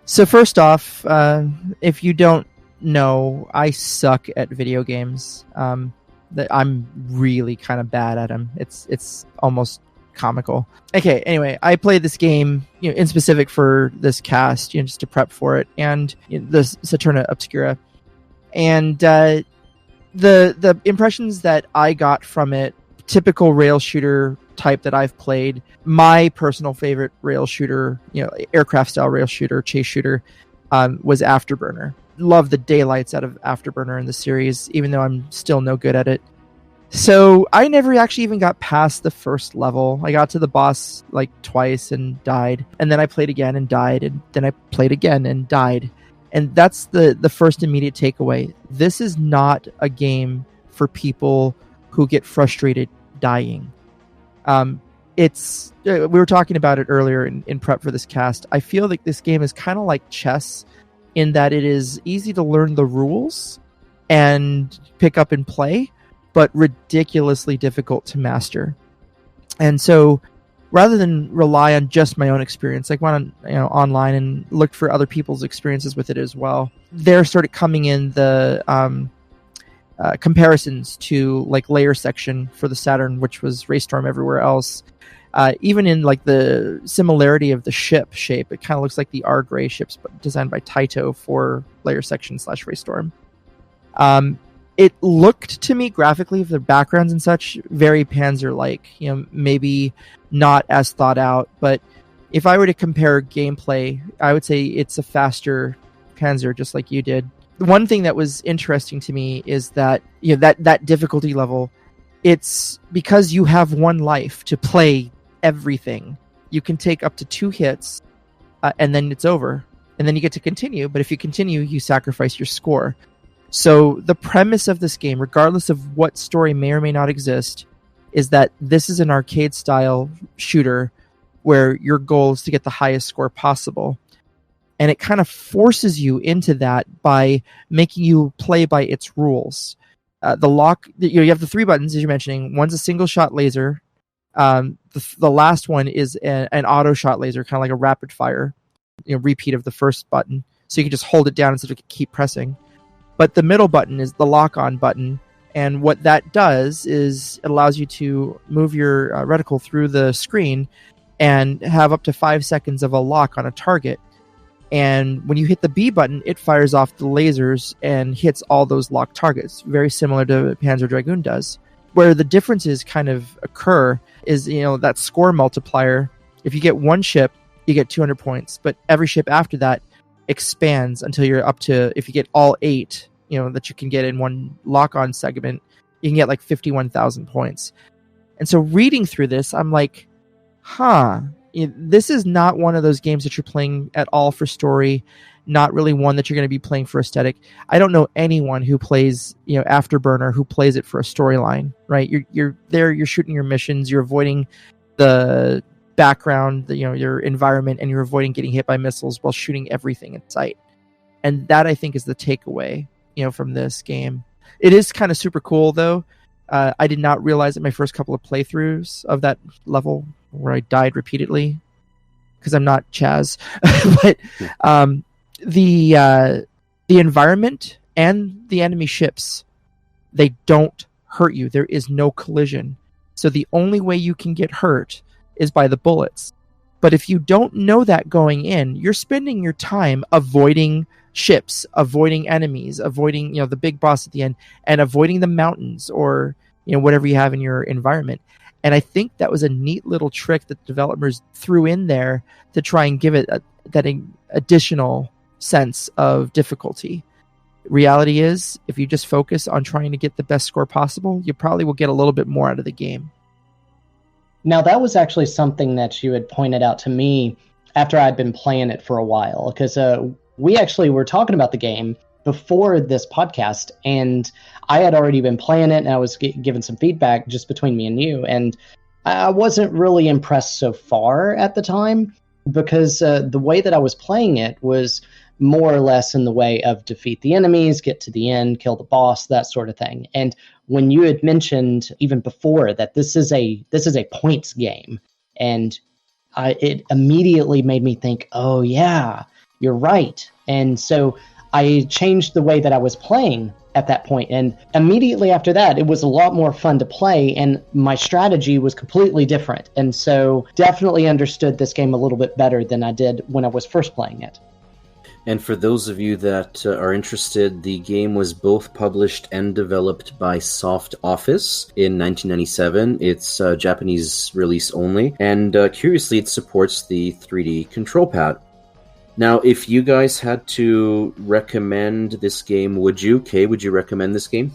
So first off, if you don't know, I suck at video games. I'm really kind of bad at them. It's almost comical. Okay, anyway, I played this game, in specific for this cast, just to prep for it, and the Saturna Obscura. And the impressions that I got from it, typical rail shooter type that I've played. My personal favorite rail shooter, aircraft style rail shooter, chase shooter, was Afterburner. Love the daylights out of Afterburner in the series, even though I'm still no good at it. So I never actually even got past the first level. I got to the boss like twice and died, and then I played again and died, and then I played again and died. And that's the first immediate takeaway. This is not a game for people who get frustrated dying. We were talking about it earlier in prep for this cast. I feel like this game is kind of like chess, in that it is easy to learn the rules and pick up and play, but ridiculously difficult to master. And so rather than rely on just my own experience, I went on online and looked for other people's experiences with it as well. There started coming in the comparisons to like layer section for the Saturn, which was Race Storm everywhere else. Even in like the similarity of the ship shape, it kind of looks like the R Gray ships designed by Taito for layer section / Race Storm. It looked to me graphically, the backgrounds and such, very Panzer-like. Maybe not as thought out, but if I were to compare gameplay, I would say it's a faster Panzer, just like you did. One thing that was interesting to me is that that difficulty level, it's because you have one life to play everything. You can take up to 2 hits, and then it's over, and then you get to continue. But if you continue, you sacrifice your score. So the premise of this game, regardless of what story may or may not exist, is that this is an arcade-style shooter where your goal is to get the highest score possible. And it kind of forces you into that by making you play by its rules. The lock, you have the 3 buttons, as you're mentioning. One's a single-shot laser. The last one is an auto-shot laser, kind of like a rapid-fire repeat of the first button. So you can just hold it down instead of keep pressing. But the middle button is the lock-on button, and what that does is it allows you to move your reticle through the screen and have up to 5 seconds of a lock on a target. And when you hit the B button, it fires off the lasers and hits all those locked targets, very similar to what Panzer Dragoon does. Where the differences kind of occur is, that score multiplier. If you get one ship, you get 200 points, but every ship after that expands until you're up to, if you get all 8, that you can get in one lock-on segment, you can get like 51,000 points. And so reading through this, I'm like, this is not one of those games that you're playing at all for story, not really one that you're going to be playing for aesthetic. I don't know anyone who plays, Afterburner who plays it for a storyline, right? You're there, you're shooting your missions, you're avoiding the background, your environment, and you're avoiding getting hit by missiles while shooting everything in sight. And that, I think, is the takeaway, from this game. It is kind of super cool, though. I did not realize in my first couple of playthroughs of that level where I died repeatedly, because I'm not Chaz. But the environment and the enemy ships, they don't hurt you. There is no collision. So the only way you can get hurt is by the bullets. But if you don't know that going in, you're spending your time avoiding ships, avoiding enemies, avoiding the big boss at the end, and avoiding the mountains or whatever you have in your environment. And I think that was a neat little trick that developers threw in there to try and give it that additional sense of difficulty. Reality is, if you just focus on trying to get the best score possible, you probably will get a little bit more out of the game. Now, that was actually something that you had pointed out to me after I'd been playing it for a while, because we actually were talking about the game before this podcast, and I had already been playing it, and I was giving some feedback just between me and you, and I wasn't really impressed so far at the time, because the way that I was playing it was more or less in the way of defeat the enemies, get to the end, kill the boss, that sort of thing. And when you had mentioned even before that this is a points game, and it immediately made me think, oh yeah, you're right. And so I changed the way that I was playing at that point, and immediately after that, it was a lot more fun to play, and my strategy was completely different. And so definitely understood this game a little bit better than I did when I was first playing it. And for those of you that are interested, the game was both published and developed by Soft Office in 1997. It's Japanese release only, and curiously, it supports the 3D control pad. Now, if you guys had to recommend this game, would you recommend this game?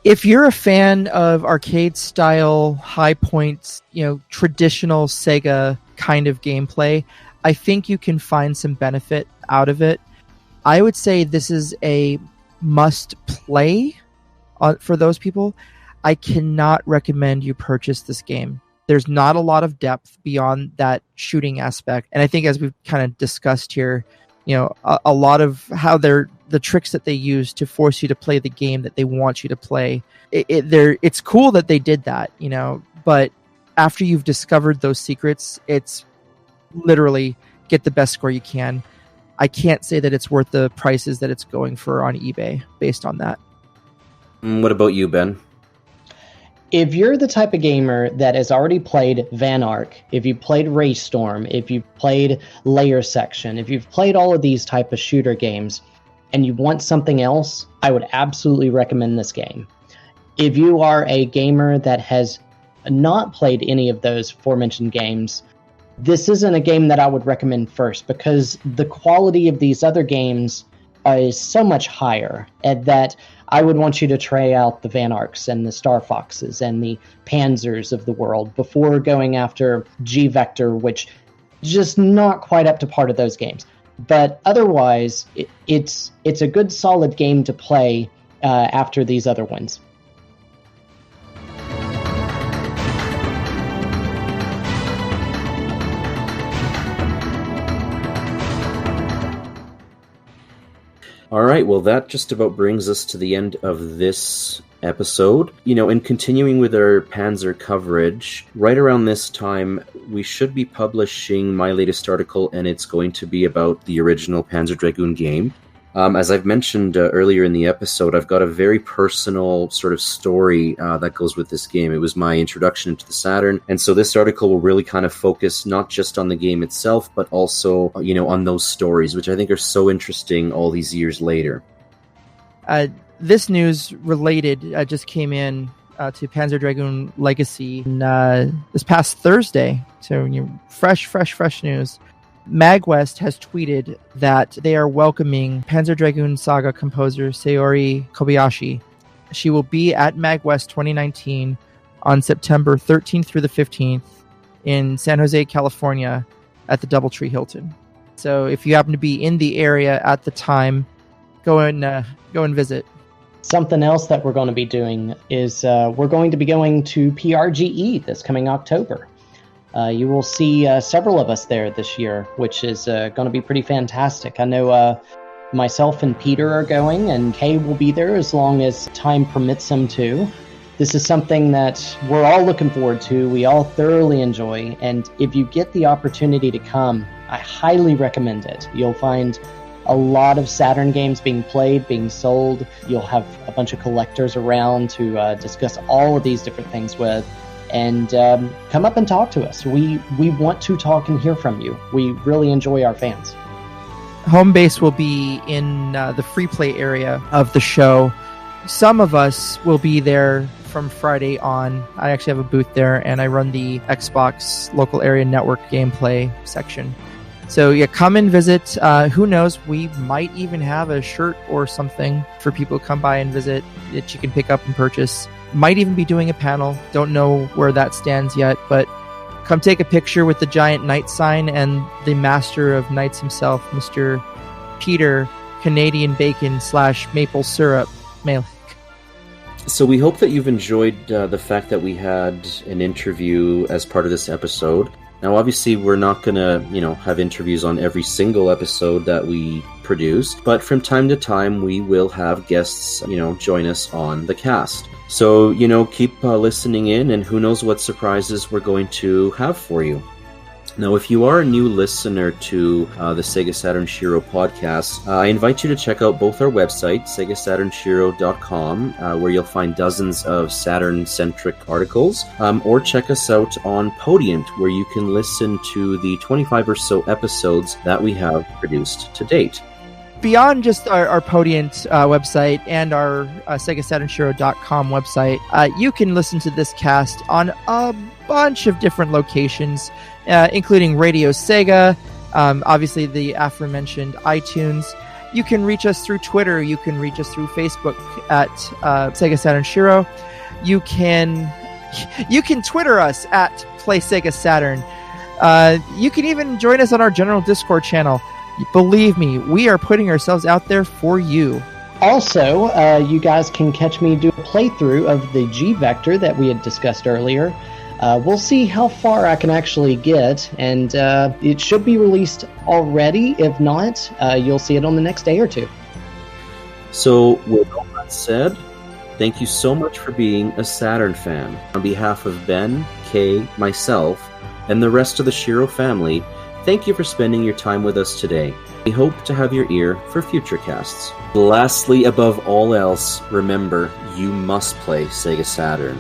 If you're a fan of arcade-style, high points, traditional Sega kind of gameplay, I think you can find some benefit out of it. I would say this is a must-play for those people. I cannot recommend you purchase this game. There's not a lot of depth beyond that shooting aspect. And I think, as we've kind of discussed here, a lot of how the tricks that they use to force you to play the game that they want you to play, it's cool that they did that, but after you've discovered those secrets, it's literally get the best score you can. I can't say that it's worth the prices that it's going for on eBay based on that. What about you, Ben? If you're the type of gamer that has already played Van Ark, if you've played Race Storm, if you've played Layer Section, if you've played all of these type of shooter games, and you want something else, I would absolutely recommend this game. If you are a gamer that has not played any of those aforementioned games, this isn't a game that I would recommend first, because the quality of these other games is so much higher, and that I would want you to try out the Van Arks and the Star Foxes and the Panzers of the world before going after G-Vector, which just not quite up to part of those games. But otherwise, it's a good, solid game to play after these other ones. All right, well, that just about brings us to the end of this episode. In continuing with our Panzer coverage, right around this time, we should be publishing my latest article, and it's going to be about the original Panzer Dragoon game. As I've mentioned earlier in the episode, I've got a very personal sort of story that goes with this game. It was my introduction into the Saturn, and so this article will really kind of focus not just on the game itself, but also, on those stories, which I think are so interesting all these years later. This news related just came in to Panzer Dragoon Legacy this past Thursday, so fresh news. MagWest has tweeted that they are welcoming Panzer Dragoon Saga composer Sayori Kobayashi. She will be at MagWest 2019 on September 13th through the 15th in San Jose, California at the Doubletree Hilton. So if you happen to be in the area at the time, go and visit. Something else that we're going to be doing is we're going to be going to PRGE this coming October. You will see several of us there this year, which is going to be pretty fantastic. I know myself and Peter are going, and Kay will be there as long as time permits him to. This is something that we're all looking forward to, we all thoroughly enjoy, and if you get the opportunity to come, I highly recommend it. You'll find a lot of Saturn games being played, being sold. You'll have a bunch of collectors around to discuss all of these different things with. And come up and talk to us. We want to talk and hear from you. We really enjoy our fans. Home base will be in the free play area of the show. Some of us will be there from Friday on. I actually have a booth there, and I run the Xbox local area network gameplay section. So yeah, come and visit. Who knows, we might even have a shirt or something for people to come by and visit that you can pick up and purchase. Might even be doing a panel. Don't know where that stands yet, but come take a picture with the giant knight sign and the master of knights himself, Mr. Peter Canadian Bacon / Maple Syrup Malik. So we hope that you've enjoyed the fact that we had an interview as part of this episode. Now, obviously, we're not going to, have interviews on every single episode that we produce, but from time to time, we will have guests, join us on the cast. So, keep listening in, and who knows what surprises we're going to have for you. Now, if you are a new listener to the SEGA Saturn Shiro podcast, I invite you to check out both our websites, segasaturnshiro.com, where you'll find dozens of Saturn-centric articles, or check us out on Podiant, where you can listen to the 25 or so episodes that we have produced to date. Beyond just our Podiant website and our SegaSaturnShiro.com website, you can listen to this cast on a bunch of different locations, including Radio Sega, obviously the aforementioned iTunes. You can reach us through Twitter. You can reach us through Facebook at Sega Saturn Shiro. You can Twitter us at Play Sega Saturn. You can even join us on our general Discord channel. Believe me, we are putting ourselves out there for you. Also, you guys can catch me do a playthrough of the G-Vector that we had discussed earlier. We'll see how far I can actually get, and it should be released already. If not, you'll see it on the next day or two. So, with all that said, thank you so much for being a Saturn fan. On behalf of Ben, Kay, myself, and the rest of the Shiro family, thank you for spending your time with us today. We hope to have your ear for future casts. Lastly, above all else, remember, you must play Sega Saturn.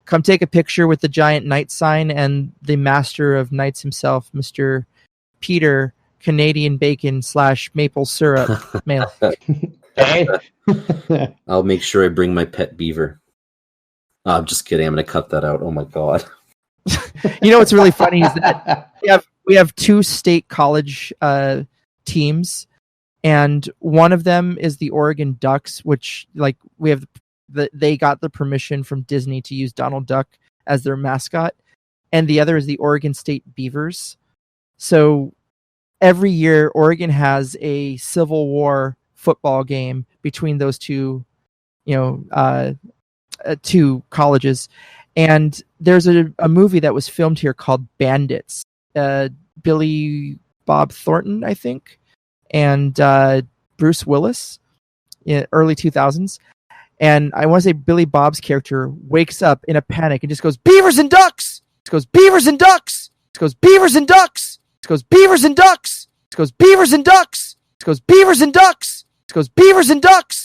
come take a picture with the giant knight sign and the master of knights himself, Mr. Peter Canadian Bacon / maple syrup mail. Hey. I'll make sure I bring my pet beaver. I'm just kidding. I'm going to cut that out. Oh my god. You know what's really funny is that we have 2 state college teams, and one of them is the Oregon Ducks, which they got the permission from Disney to use Donald Duck as their mascot, and the other is the Oregon State Beavers. So every year, Oregon has a Civil War football game between those two, 2 colleges. And there's a movie that was filmed here called Bandits. Billy Bob Thornton, I think, and Bruce Willis in early 2000s. And I want to say Billy Bob's character wakes up in a panic and just goes, "Beavers and ducks!" It goes, "Beavers and ducks!" It goes, "Beavers and ducks!" It goes, "Beavers and ducks!" It goes, "Beavers and ducks!" It goes, "Beavers and ducks!" It goes, "Beavers and ducks!"